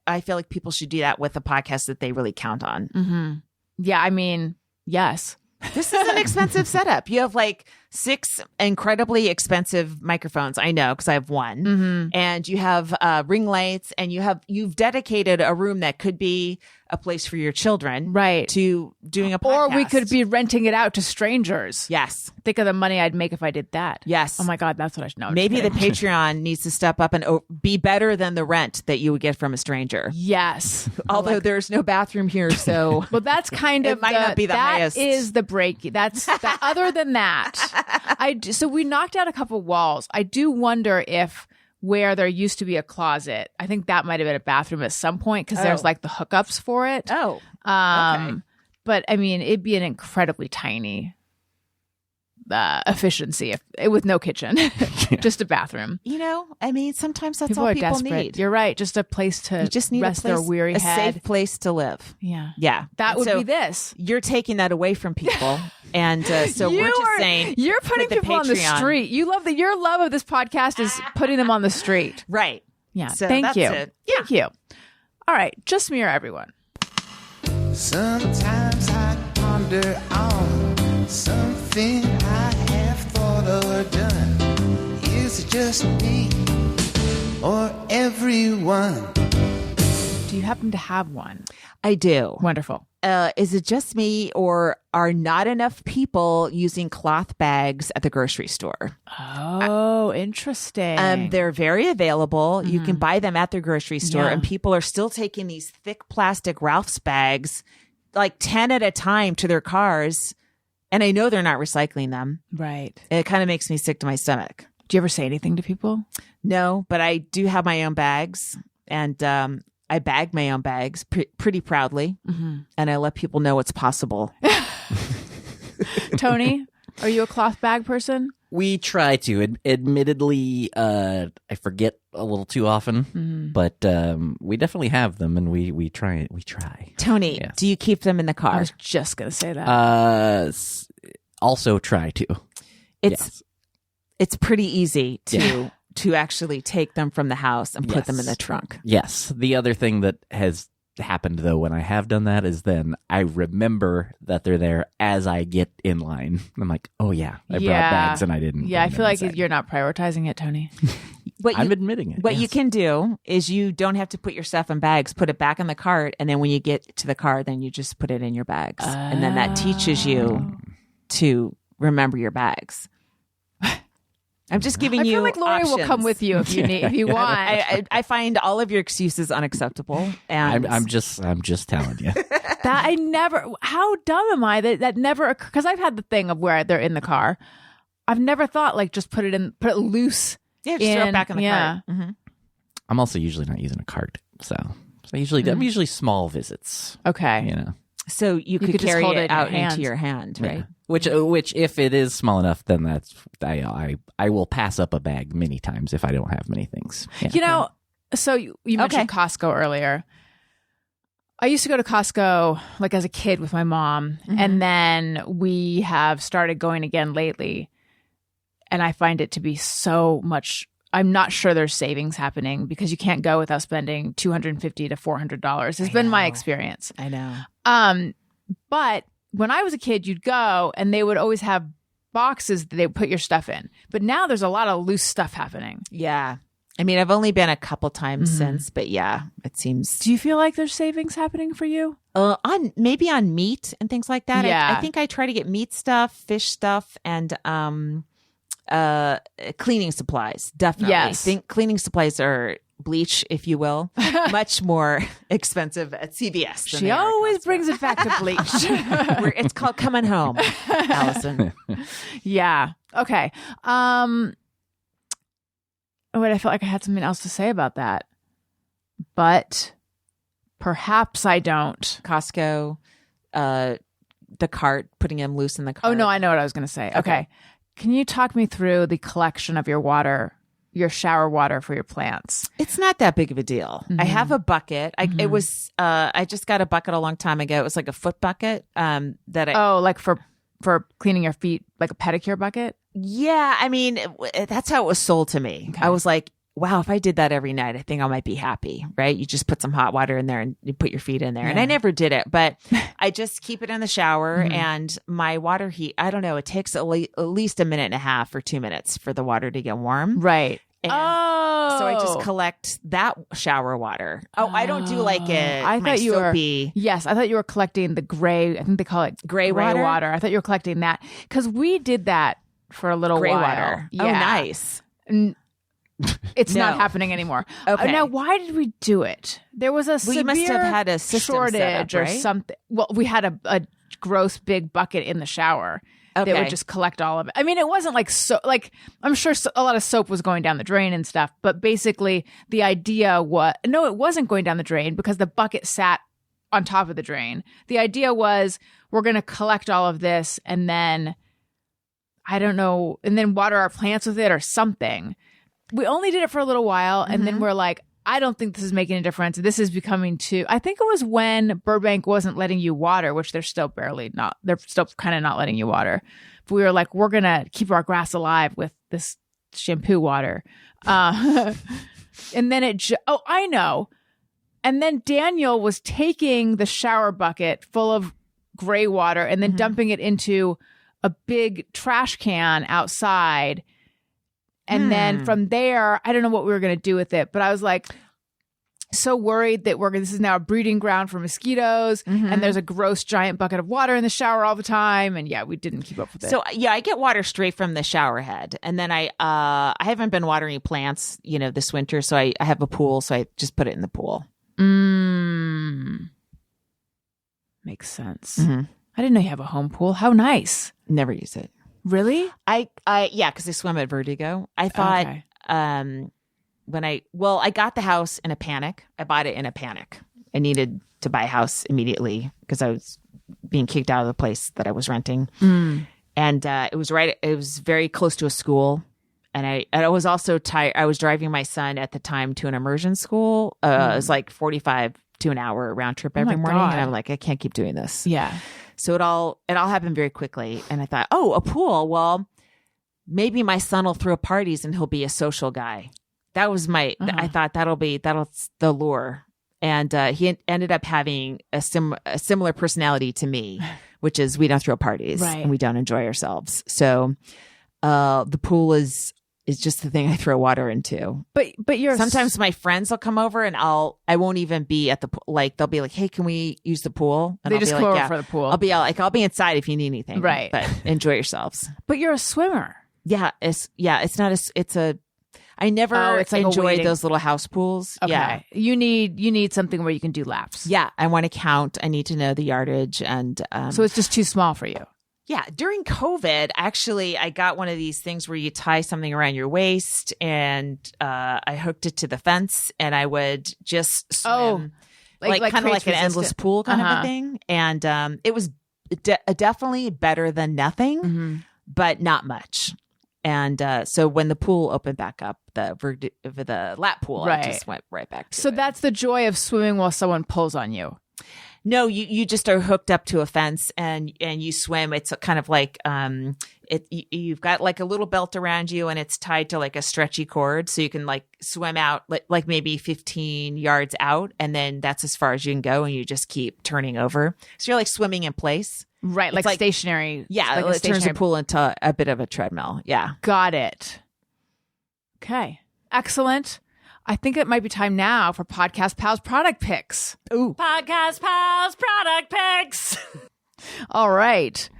I feel like people should do that with a podcast that they really count on. Yeah. I mean, yes. This is an expensive setup. You have like 6 incredibly expensive microphones. I know, because I have one. And you have ring lights, and you've dedicated a room that could be a place for your children, right, to doing a podcast. Or we could be renting it out to strangers. Yes. Think of the money I'd make if I did that. Yes. Oh my God, that's what I should know. Maybe the Patreon needs to step up and be better than the rent that you would get from a stranger. Yes. Although there's no bathroom here, so well, that's kind of it might not be the highest. That is the break. That's other than that. So we knocked out a couple walls. I do wonder if where there used to be a closet, I think that might have been a bathroom at some point, because there's like the hookups for it. Oh. Okay. But I mean, it'd be an incredibly tiny efficiency with no kitchen, just a bathroom. I mean, sometimes that's people all are people desperate. need. You're right. Just a place to rest their weary head. A safe place to live. Yeah. Yeah. That would be this. You're taking that away from people. And so we're just saying. You're putting people on the street. You love that. Your love of this podcast is putting them on the street. Right. Yeah. So Thank you. It. Yeah. Thank you. All right. Just me or everyone. Sometimes I ponder on something I have thought or done. Is it just me or everyone? Do you happen to have one? I do. Wonderful. is it just me, or are not enough people using cloth bags at the grocery store? Oh, interesting. They're very available. You can buy them at the grocery store, Yeah. and people are still taking these thick plastic Ralph's bags, like 10 at a time, to their cars. And I know they're not recycling them. Right. It kind of makes me sick to my stomach. Do you ever say anything to people? No, but I do have my own bags, and I bag my own bags pretty proudly, and I let people know it's possible. Tony, are you a cloth bag person? We try to. Admittedly, I forget a little too often, but we definitely have them, and we try. We try. Tony, Yeah. do you keep them in the I car? was just going to say that. Also try to. It's pretty easy to actually take them from the house and put them in the trunk. Yes. The other thing that has happened, though, when I have done that is then I remember that they're there as I get in line. I'm like, oh, yeah, I brought bags and I didn't. Yeah, I bring feel them like inside. you're not prioritizing it, Tony. I'm admitting it. What you yes. can do is you don't have to put your stuff in bags, put it back in the cart, and then when you get to the car, then you just put it in your bags. And then that teaches you to remember your bags. I'm just giving I you feel like Laurie will come options. with you if you need, if you want. I find all of your excuses unacceptable. And I'm just telling you. That I never. How dumb am I that never? Because I've had the thing of where they're in the car. I've never thought like just put it loose. yeah, just throw it back in the cart. I'm also usually not using a cart, so I'm usually small visits. Okay. You know. So you could could just carry hold it it in out your hand. into your hand, right? Yeah. Which if it is small enough, then that's I will pass up a bag many times if I don't have many things. Yeah. You know, so you mentioned Costco earlier. I used to go to Costco like as a kid with my mom, and then we have started going again lately. And I find it to be so much. I'm not sure there's savings happening because you can't go without spending $250 to $400. Has been my experience. I know. But when I was a kid, you'd go and they would always have boxes that they would put your stuff in. But now there's a lot of loose stuff happening. Yeah. I mean, I've only been a couple times since, but yeah, it seems. Do you feel like there's savings happening for you? Maybe on meat and things like that. Yeah. I think I try to get meat stuff, fish stuff, and cleaning supplies. Definitely. Yes. I think cleaning supplies are bleach, if you will, much more expensive at CVS. She always brings it back to bleach. It's called coming home, Allison. Yeah. Okay. Wait, I felt like I had something else to say about that, but perhaps I don't. Costco, the cart, putting them loose in the cart. Oh no, I know what I was going to say. Okay. Can you talk me through the collection of your water, your shower water for your plants? It's not that big of a deal. I have a bucket. It was. I just got a bucket a long time ago. It was like a foot bucket. Like for cleaning your feet, like a pedicure bucket. Yeah, I mean, that's how it was sold to me. Okay. I was like, wow, if I did that every night, I think I might be happy, right? You just put some hot water in there and you put your feet in there. And I never did it, but I just keep it in the shower and my water heat, I don't know, it takes at least a minute and a half or 2 minutes for the water to get warm. Right. And so I just collect that shower water. Oh, I don't do like it. I thought you soapy. Yes, I thought you were collecting the gray. I think they call it Gray water? I thought you were collecting that because we did that for a little Gray while. water. Yeah. Oh, nice. It's not No. happening anymore. Okay. Now, why did we do it? There was a severe you must have had a system shortage set up, or right? something. Well, we had a gross big bucket in the shower. They Okay. would just collect all of it. I mean, it wasn't like I'm sure a lot of soap was going down the drain and stuff, but basically the idea was, no, it wasn't going down the drain because the bucket sat on top of the drain. The idea was we're going to collect all of this and then, I don't know, and then water our plants with it or something. We only did it for a little while and then we're like, I don't think this is making a difference. This is becoming too. I think it was when Burbank wasn't letting you water, which they're still they're still kind of not letting you water. But we were like, we're going to keep our grass alive with this shampoo water. And then I know. And then Daniel was taking the shower bucket full of gray water and then dumping it into a big trash can outside. And then from there, I don't know what we were going to do with it, but I was like, so worried that this is now a breeding ground for mosquitoes, and there's a gross giant bucket of water in the shower all the time. And yeah, we didn't keep up with it. So yeah, I get water straight from the shower head, and then I haven't been watering plants, this winter. So I have a pool, so I just put it in the pool. Makes sense. I didn't know you have a home pool. How nice. Never use it. Really? Yeah, because I swim at Vertigo. I thought I got the house in a panic. I bought it in a panic. I needed to buy a house immediately because I was being kicked out of the place that I was renting. And it was very close to a school. And I was also tired. I was driving my son at the time to an immersion school. It was like 45 to an hour round trip every morning. God. And I'm like, I can't keep doing this. Yeah. So it all happened very quickly. And I thought, a pool. Well, maybe my son will throw parties and he'll be a social guy. That was I thought that'll the lure. And he ended up having a similar personality to me, which is we don't throw parties and we don't enjoy ourselves. So the pool is just the thing I throw water into. But you're sometimes my friends will come over and I won't even be at the pool. Like they'll be like, hey, can we use the pool? And they I'll just be come like, over for the pool. I'll be inside if you need anything. Right. But enjoy yourselves. But you're a swimmer. Yeah. I never it's like enjoyed those little house pools. Okay. Yeah. You need something where you can do laps. Yeah. I want to count. I need to know the yardage. And so it's just too small for you. Yeah. During COVID, actually, I got one of these things where you tie something around your waist, and I hooked it to the fence, and I would just swim. Like kind of like an endless pool kind of a thing. And it was definitely better than nothing, but not much. And so when the pool opened back up, the lap pool, I just went right back to it. That's the joy of swimming while someone pulls on you. No, you just are hooked up to a fence and you swim. It's kind of like you've got like a little belt around you, and it's tied to like a stretchy cord, so you can like swim out like maybe 15 yards out, and then that's as far as you can go, and you just keep turning over. So you're like swimming in place. Right, like stationary. Yeah, like it turns the pool into a bit of a treadmill. Yeah. Got it. Okay. Excellent. I think it might be time now for Podcast Pals product picks. Ooh. Podcast Pals product picks. All right.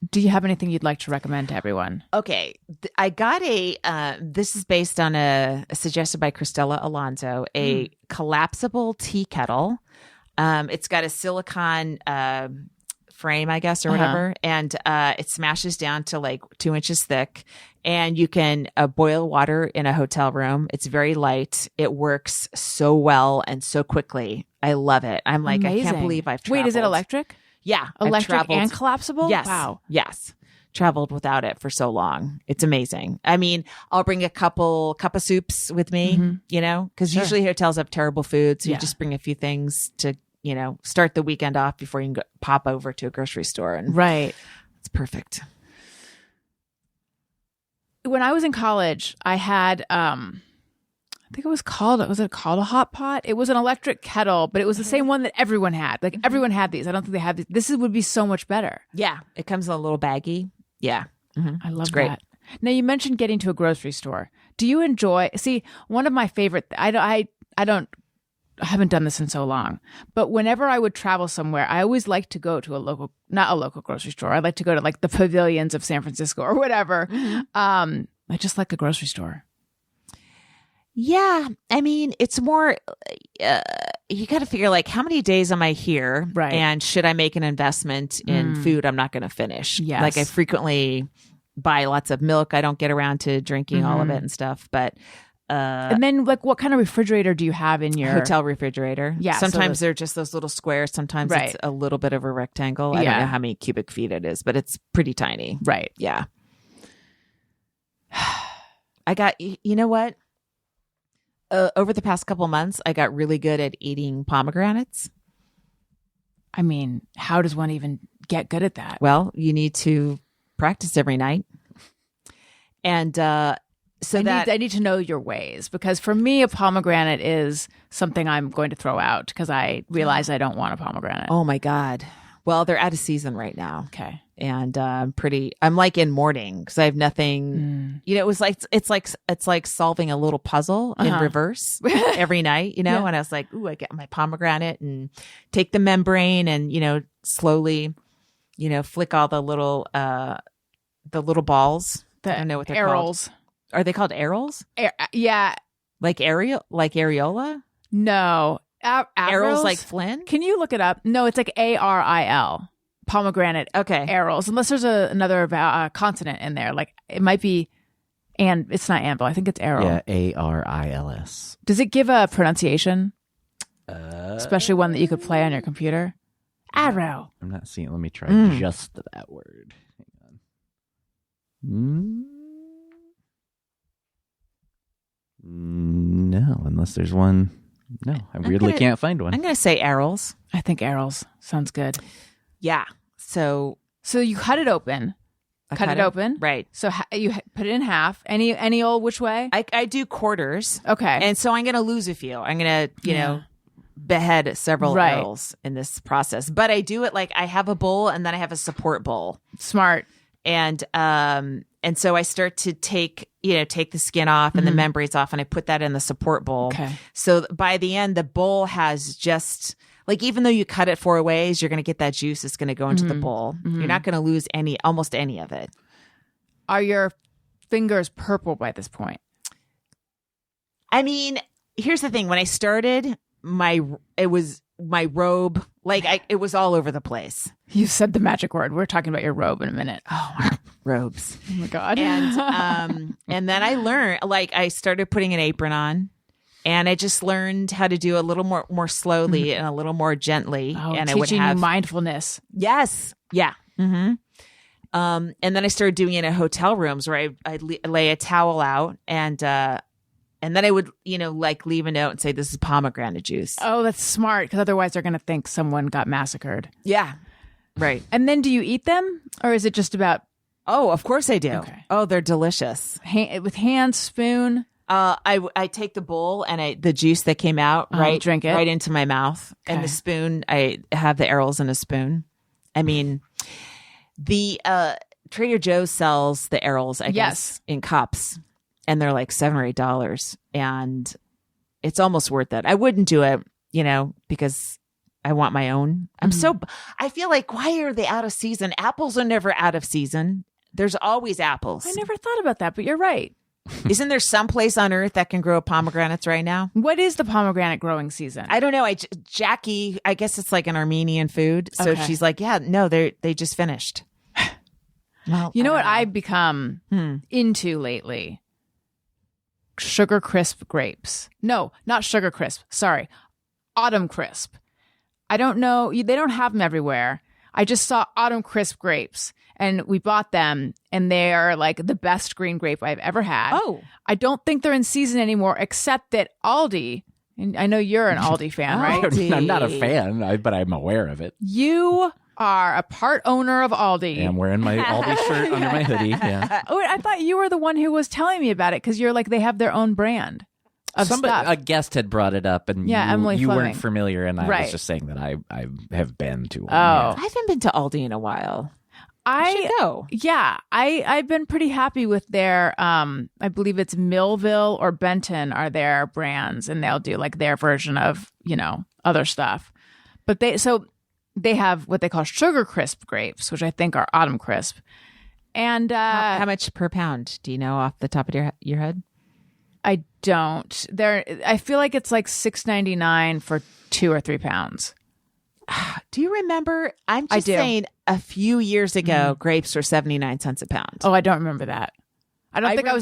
Do you have anything you'd like to recommend to everyone? Okay. I got this is based on a suggested by Cristela Alonso, a collapsible tea kettle. It's got a silicone frame, I guess, or whatever. And it smashes down to like 2 inches thick. And you can boil water in a hotel room. It's very light. It works so well and so quickly. I love it. I'm like, amazing. I can't believe I've traveled. Wait, is it electric? Yeah. Electric and collapsible? Yes. Wow. Yes. Traveled without it for so long. It's amazing. I mean, I'll bring a cup of soups with me, because usually hotels have terrible food. So you just bring a few things to, start the weekend off before you can pop over to a grocery store. And it's perfect. When I was in college, I had, I think was it called a hot pot? It was an electric kettle, but it was the same one that everyone had. Like everyone had these. I don't think they have these. This would be so much better. Yeah. It comes in a little baggie. Yeah. I love it's great. that. Now you mentioned getting to a grocery store. Do you enjoy, one of my favorite, I haven't done this in so long, but whenever I would travel somewhere, I always like to go to not a local grocery store. I'd like to go to like the pavilions of San Francisco or whatever. I just like a grocery store. Yeah. I mean, it's more, you got to figure like, how many days am I here? Right. And should I make an investment in food I'm not going to finish? Yes. Like I frequently buy lots of milk. I don't get around to drinking all of it and stuff, but and then like what kind of refrigerator do you have in your hotel refrigerator? Yeah. Sometimes they're just those little squares. Sometimes it's a little bit of a rectangle. I don't know how many cubic feet it is, but it's pretty tiny. Right. Yeah. I got, you know what? Over the past couple months, I got really good at eating pomegranates. I mean, how does one even get good at that? Well, you need to practice every night. And I need to know your ways, because for me, a pomegranate is something I'm going to throw out because I realize I don't want a pomegranate. Oh my God. Well, they're out of season right now. Okay. and I'm like in mourning because I have nothing. You know, it's like solving a little puzzle in reverse every night. You know, and I was like, ooh, I get my pomegranate and take the membrane and slowly, flick all the little balls. I don't know what they're arils. called. Are they called arils? Yeah. Like areola? No. Arils like Flynn? Can you look it up? No, it's like ARIL. Pomegranate. Okay. Arils. Unless there's another consonant in there. Like it might be, and it's not anvil. I think it's aril. Yeah, ARILS. Does it give a pronunciation? Especially one that you could play on your computer? Arrow. I'm not seeing it. Let me try just that word. Hang on. No, unless there's one. No, I weirdly can't find one. I'm going to say arils. I think arils sounds good. Yeah. So you cut it open. Cut it open. Right. So you put it in half. Any old which way? I do quarters. Okay. And so I'm going to lose a few. I'm going to, behead several arils in this process. But I do it like I have a bowl and then I have a support bowl. Smart. And so I start to take the skin off and the membranes off, and I put that in the support bowl. Okay. So by the end, the bowl has just like, even though you cut it 4 ways, you're going to get that juice that's going to go into the bowl. You're not going to lose almost any of it. Are your fingers purple by this point? I mean, here's the thing. When I started, my robe, it was all over the place. You said the magic word. We're talking about your robe in a minute. Oh, our robes. Oh my God. And then I learned, I started putting an apron on, and I just learned how to do a little more slowly and a little more gently. Oh, and teaching you mindfulness. Yes. Yeah. Mm-hmm. And then I started doing it in hotel rooms where I'd lay a towel out and then I would, leave a note and say, this is pomegranate juice. Oh, that's smart. Because otherwise they're going to think someone got massacred. Yeah. Right. And then do you eat them? Or is it just about... Oh, of course I do. Okay. Oh, they're delicious. With hand, spoon? I take the bowl and the juice that came out, drink it right into my mouth. Okay. And the spoon, I have the arils in a spoon. I mean, the Trader Joe's sells the arils, I guess, in cups. And they're like $7 or $8, and it's almost worth it. I wouldn't do it, because I want my own. I feel like, why are they out of season? Apples are never out of season. There's always apples. I never thought about that, but you're right. Isn't there some place on earth that can grow pomegranates right now? What is the pomegranate growing season? I don't know. Jackie, I guess it's like an Armenian food. So she's like, yeah, no, they just finished. Well, you know what I've become into lately? Sugar Crisp grapes. No, not Sugar Crisp. Sorry. Autumn Crisp. I don't know. They don't have them everywhere. I just saw Autumn Crisp grapes and we bought them, and they are like the best green grape I've ever had. Oh. I don't think they're in season anymore, except that Aldi, and I know you're an Aldi fan, right? I'm not a fan, but I'm aware of it. You are a part owner of Aldi. Yeah, I'm wearing my Aldi shirt under my hoodie. Yeah. Oh, I thought you were the one who was telling me about it because you're like, they have their own brand of stuff. A guest had brought it up, and Emily you Fleming. weren't familiar, and I was just saying that I have been to one. Oh. I haven't been to Aldi in a while. I should go. Yeah, I've been pretty happy with their, I believe it's Millville or Benton are their brands, and they'll do like their version of, other stuff. But they have what they call Sugar Crisp grapes, which I think are Autumn Crisp. And how much per pound? Do you know off the top of your head? I don't. I feel like it's like $6.99 for 2 or 3 pounds. Do you remember? I'm just saying, a few years ago, grapes were 79 cents a pound. Oh, I don't remember that. I don't think I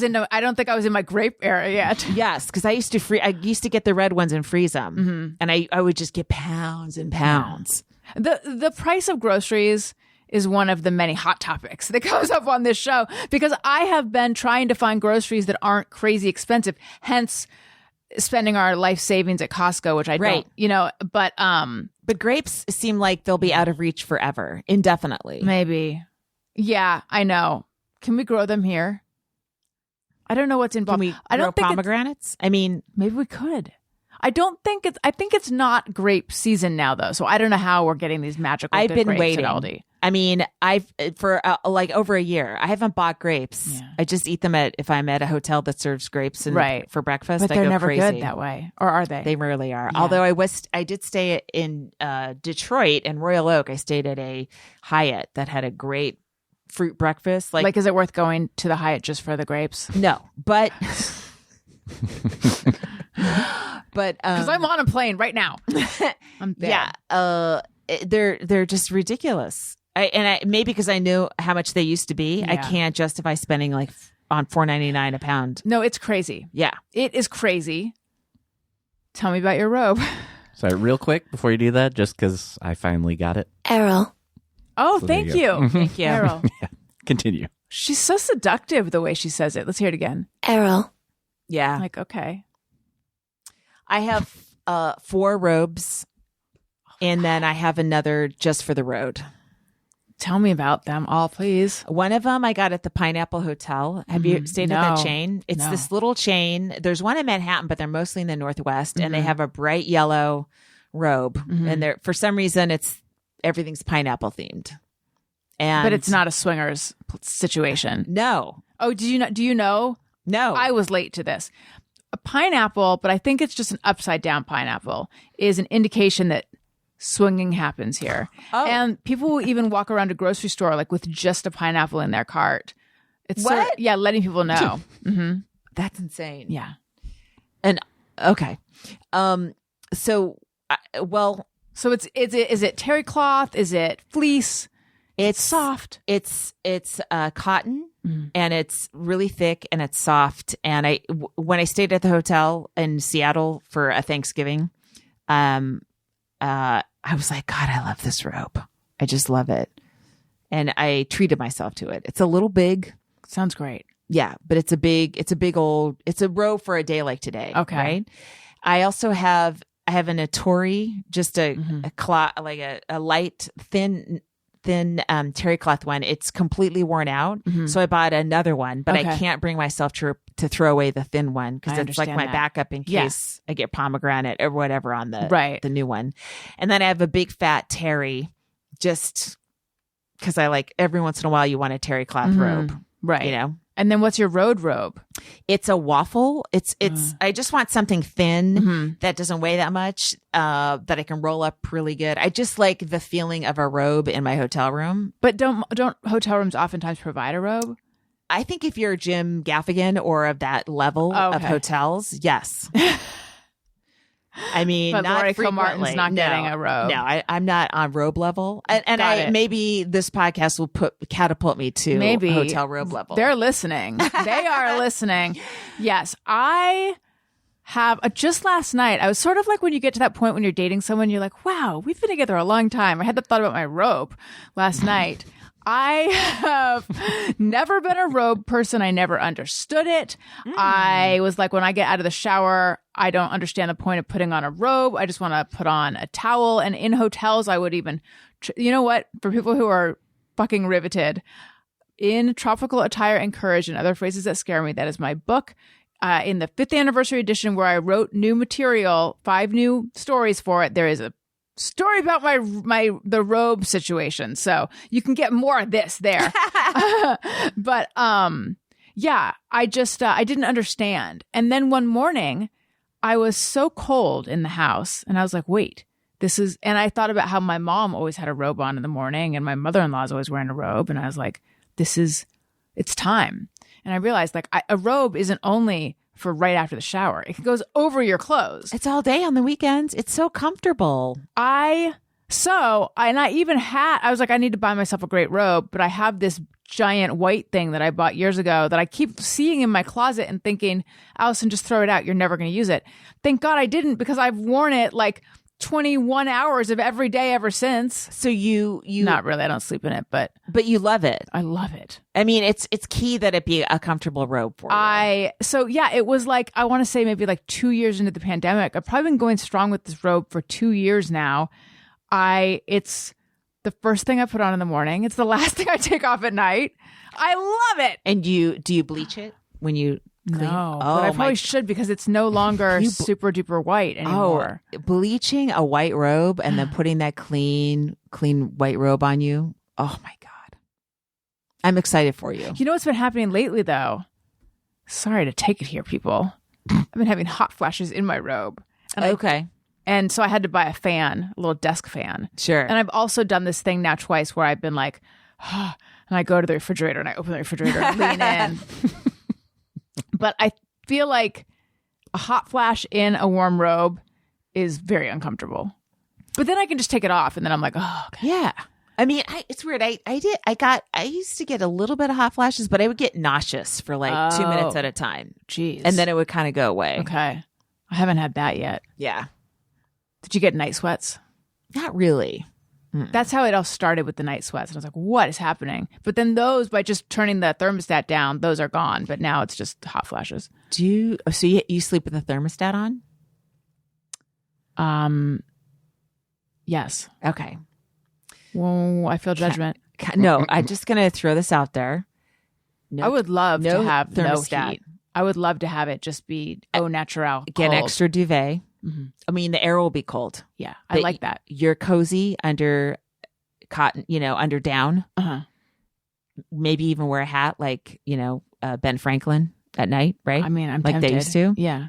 was in my grape era yet. Yes, because I used to get the red ones and freeze them, and I would just get pounds and pounds. The price of groceries is one of the many hot topics that comes up on this show, because I have been trying to find groceries that aren't crazy expensive, hence spending our life savings at Costco, which I don't, but grapes seem like they'll be out of reach forever, indefinitely. Maybe. Yeah, I know. Can we grow them here? I don't know what's involved. Can we grow pomegranates? I mean, maybe we could. I think it's not grape season now though. So I don't know how we're getting these magical grapes at Aldi. I mean, for like over a year, I haven't bought grapes. Yeah. I just eat them if I'm at a hotel that serves grapes for breakfast. But I they're go never crazy. good that way, or are they? They rarely are. Yeah. Although I did stay in Detroit and Royal Oak. I stayed at a Hyatt that had a great fruit breakfast. Like, is it worth going to the Hyatt just for the grapes? No, but Because I'm on a plane right now. I'm there. yeah, they're just ridiculous. Maybe because I know how much they used to be, I can't justify spending like on $4.99 a pound. No, it's crazy. Yeah, it is crazy. Tell me about your robe. Sorry, real quick before you do that, just because I finally got it. Errol. Oh, So thank there you you. go. thank you. Errol. Yeah, continue. She's so seductive the way she says it. Let's hear it again. Errol. Yeah, Like, okay. I have 4 robes, and then I have another just for the road. Tell me about them all, please. One of them I got at the Pineapple Hotel. Have you stayed at that No. chain? It's No. this little chain. There's one in Manhattan, but they're mostly in the Northwest, and they have a bright yellow robe. And they're, for some reason, everything's pineapple themed. And But it's not a swingers situation. No, Oh, do you know? no. I was late to this. A pineapple, but I think it's just an upside down pineapple, is an indication that swinging happens here. Oh. And people will even walk around a grocery store like with just a pineapple in their cart. It's sort of- What? yeah, letting people know. That's insane. Yeah. And okay, so well, So is it terry cloth? Is it fleece? it's Soft. It's cotton. And it's really thick and it's soft. And when I stayed at the hotel in Seattle for a Thanksgiving, I was like, God, I love this robe. I just love it. And I treated myself to it. It's a little big. Sounds great. Yeah, but it's a robe for a day like today. Okay. Right. I also have an Atori, just a cloth, like a light, thin terry cloth one. It's completely worn out. So I bought another one, but Okay. I can't bring myself to throw away the thin one because I it's like understand my that. backup in Yeah. case I get pomegranate or whatever on Right. the new one. And then I have a big fat terry, just because I like every once in a while you want a terry cloth robe, Right. you know? And then what's your road robe? It's a waffle. It's I just want something thin that doesn't weigh that much, that I can roll up really good. I just like the feeling of a robe in my hotel room. But don't hotel rooms oftentimes provide a robe? I think if you're Jim Gaffigan or of that level of Okay. hotels, yes. I mean, But not Laurie frequently. Kilmartin's not getting a robe. No, I'm not on robe level, and Got it. maybe this podcast will catapult me to Maybe hotel robe level. They're listening. They are listening. Yes, I have. Just last night, I was sort of like when you get to that point when you're dating someone, you're like, wow, we've been together a long time. I had the thought about my robe last night. I have never been a robe person. I never understood it. I was like, when I get out of the shower, I don't understand the point of putting on a robe. I just want to put on a towel. And in hotels, I would even, you know what? For people who are fucking riveted, in Tropical Attire and Courage and Other Phrases That Scare Me, that is my book. In the 5th anniversary edition where I wrote new material, 5 new stories for it, there is a story about the robe situation. So you can get more of this there. But yeah, I just I didn't understand. And then one morning I was so cold in the house and I was like, wait, and I thought about how my mom always had a robe on in the morning and my mother-in-law is always wearing a robe. And I was like, it's time. And I realized like a robe isn't only for right after the shower. It goes over your clothes. It's all day on the weekends. It's so comfortable. I was like, I need to buy myself a great robe, but I have this giant white thing that I bought years ago that I keep seeing in my closet and thinking, Allison, just throw it out. You're never going to use it. Thank God I didn't, because I've worn it like 21 hours of every day ever since. So you Not really. I don't sleep in it, but you love it. I love it. I mean, it's key that it be a comfortable robe for you. So yeah, it was like, I want to say maybe like 2 years into the pandemic. I've probably been going strong with this robe for 2 years now. It's the first thing I put on in the morning. It's the last thing I take off at night. I love it. And do you bleach it when you clean? No, Oh, but I probably should, because it's no longer super duper white anymore. bleaching a white robe and then putting that clean white robe on you. Oh my God. I'm excited for you. You know what's been happening lately, though? Sorry to take it here, people. I've been having hot flashes in my robe. And Okay. And so I had to buy a fan, a little desk fan. Sure. And I've also done this thing now twice where I've been like, and I go to the refrigerator and I open the refrigerator and lean in. But I feel like a hot flash in a warm robe is very uncomfortable. But then I can just take it off and then I'm like, oh, okay. Yeah. I mean, it's weird. I used to get a little bit of hot flashes, but I would get nauseous for like 2 minutes at a time. Jeez. And then it would kind of go away. Okay. I haven't had that yet. Yeah. Did you get night sweats? Not really. That's how it all started with the night sweats. And I was like, what is happening? But then those, by just turning the thermostat down, those are gone. But now it's just hot flashes. So you sleep with the thermostat on? Yes. Okay. Whoa, I feel judgment. No, I'm just going to throw this out there. No, I would love to have thermostat. no heat. I would love to have it just be au natural. Get an cold. extra duvet. Mm-hmm. I mean, the air will be cold. Yeah, I But like that. You're cozy under cotton, under down. Uh-huh. Maybe even wear a hat like, Ben Franklin at night, right? I mean, I'm like tempted. they used to. Yeah.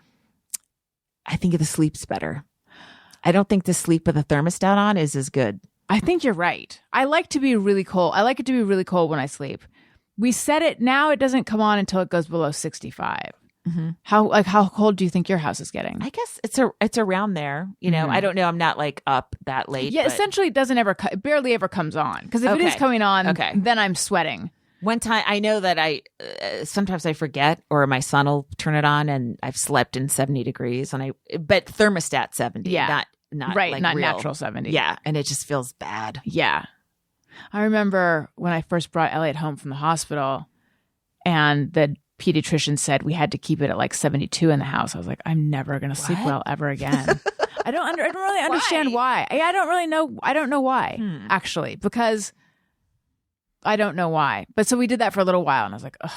I think the sleep's better. I don't think the sleep with a thermostat on is as good. I think you're right. I like to be really cold. I like it to be really cold when I sleep. We set it now. It doesn't come on until it goes below 65. Mm-hmm. How cold do you think your house is getting? I guess it's around there. I don't know. I'm not like up that late. Yeah, but essentially it doesn't ever, it barely ever comes on. Because if it is coming on, then I'm sweating. One time, I know that sometimes I forget, or my son will turn it on, and I've slept in 70 degrees, but thermostat 70, not right, like not real. natural 70. Yeah, and it just feels bad. Yeah. I remember when I first brought Elliot home from the hospital and the pediatrician said we had to keep it at like 72 in the house. I was like, I'm never going to sleep well ever again. I don't really understand why. I don't really know. I don't know why, actually, because I don't know why. But so we did that for a little while and I was like, ugh,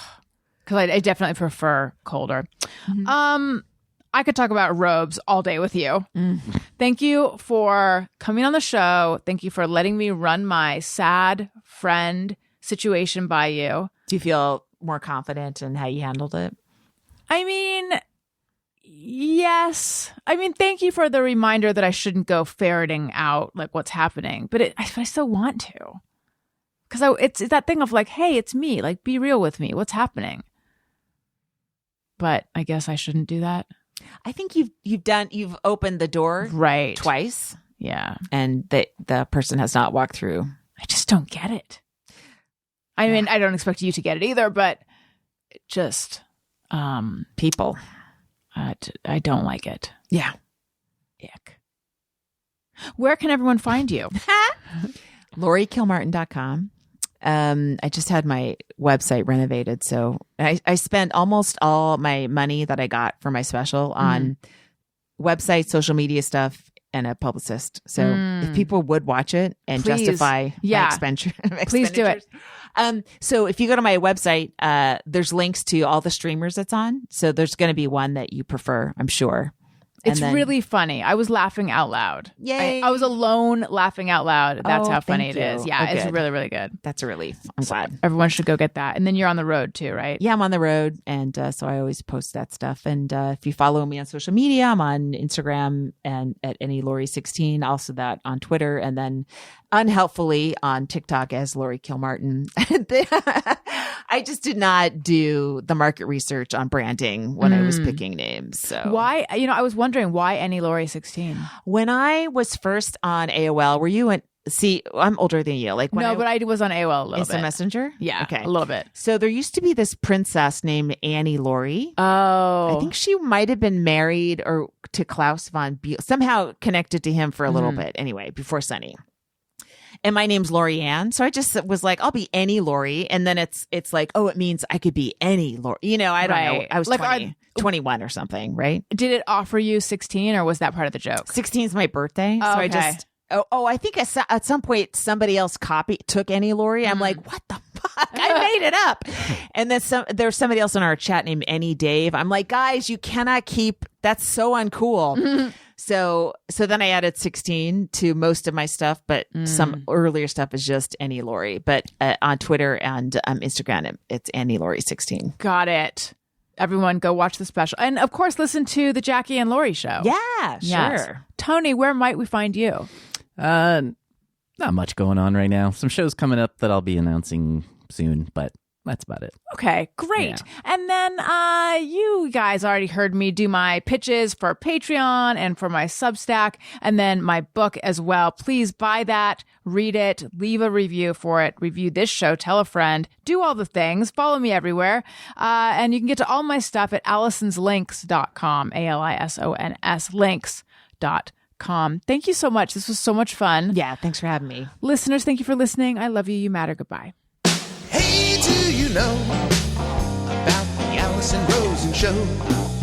because I definitely prefer colder. Mm-hmm. I could talk about robes all day with you. Thank you for coming on the show. Thank you for letting me run my sad friend situation by you. Do you feel more confident in how you handled it? I mean, yes. I mean, thank you for the reminder that I shouldn't go ferreting out like what's happening. But I still want to. Because it's that thing of like, hey, it's me. Like, be real with me. What's happening? But I guess I shouldn't do that. I think you've opened the door right twice. Yeah. And the person has not walked through. I just don't get it. I mean, I don't expect you to get it either, but just people. I don't like it. Yeah. Ick. Where can everyone find you? LaurieKilmartin.com. I just had my website renovated. So I spent almost all my money that I got for my special on website, social media stuff, and a publicist. So if people would watch it and justify my expenditures. Please do it. So if you go to my website, there's links to all the streamers it's on. So there's going to be one that you prefer, I'm sure. It's really funny. I was laughing out loud. Yay. I was alone laughing out loud. That's how funny it thank is. you. Yeah, Oh, it's good. really, really good. That's a relief. I'm glad. Everyone should go get that. And then you're on the road too, right? Yeah, I'm on the road. And so I always post that stuff. And if you follow me on social media, I'm on Instagram and at AnyLaurie16, also that on Twitter. And then unhelpfully on TikTok as Laurie Kilmartin. I just did not do the market research on branding when I was picking names. So Why? I was wondering why AnyLaurie16? when I was first on AOL, were you see, I'm older than you. Like when But I was on AOL a little Instant bit. Messenger? Yeah, Okay. a little bit. So there used to be this princess named Annie Laurie. Oh. I think she might have been married or to Klaus von Biel, somehow connected to him for a little bit anyway, before Sunny. And my name's Laurie Ann. So I just was like, I'll be any Laurie. And then it's like, oh, it means I could be any Laurie. I don't know. Right. I was Like, 21 or something, right? Did it offer you 16 or was that part of the joke? 16 is my birthday. Oh, so I okay. just, I think at some point somebody else took Annie Laurie. I'm like, what the fuck? I made it up. And then there's somebody else in our chat named Annie Dave. I'm like, guys, you cannot keep, that's so uncool. So then I added 16 to most of my stuff, but some earlier stuff is just Annie Laurie. But on Twitter and Instagram, it's Annie Laurie 16. Got it. Everyone go watch the special. And of course, listen to the Jackie and Laurie show. Yeah, Yes. sure. Tony, where might we find you? Not much going on right now. Some shows coming up that I'll be announcing soon, but that's about it. Okay, great. Yeah. And then you guys already heard me do my pitches for Patreon and for my Substack, and then my book as well. Please buy that, read it, leave a review for it, review this show, tell a friend, do all the things, follow me everywhere. And you can get to all my stuff at AlisonsLinks.com, ALISONS links.com. Thank you so much. This was so much fun. Yeah, thanks for having me. Listeners, thank you for listening. I love you. You matter. Goodbye. Hey, do you know about the Allison Rosen show?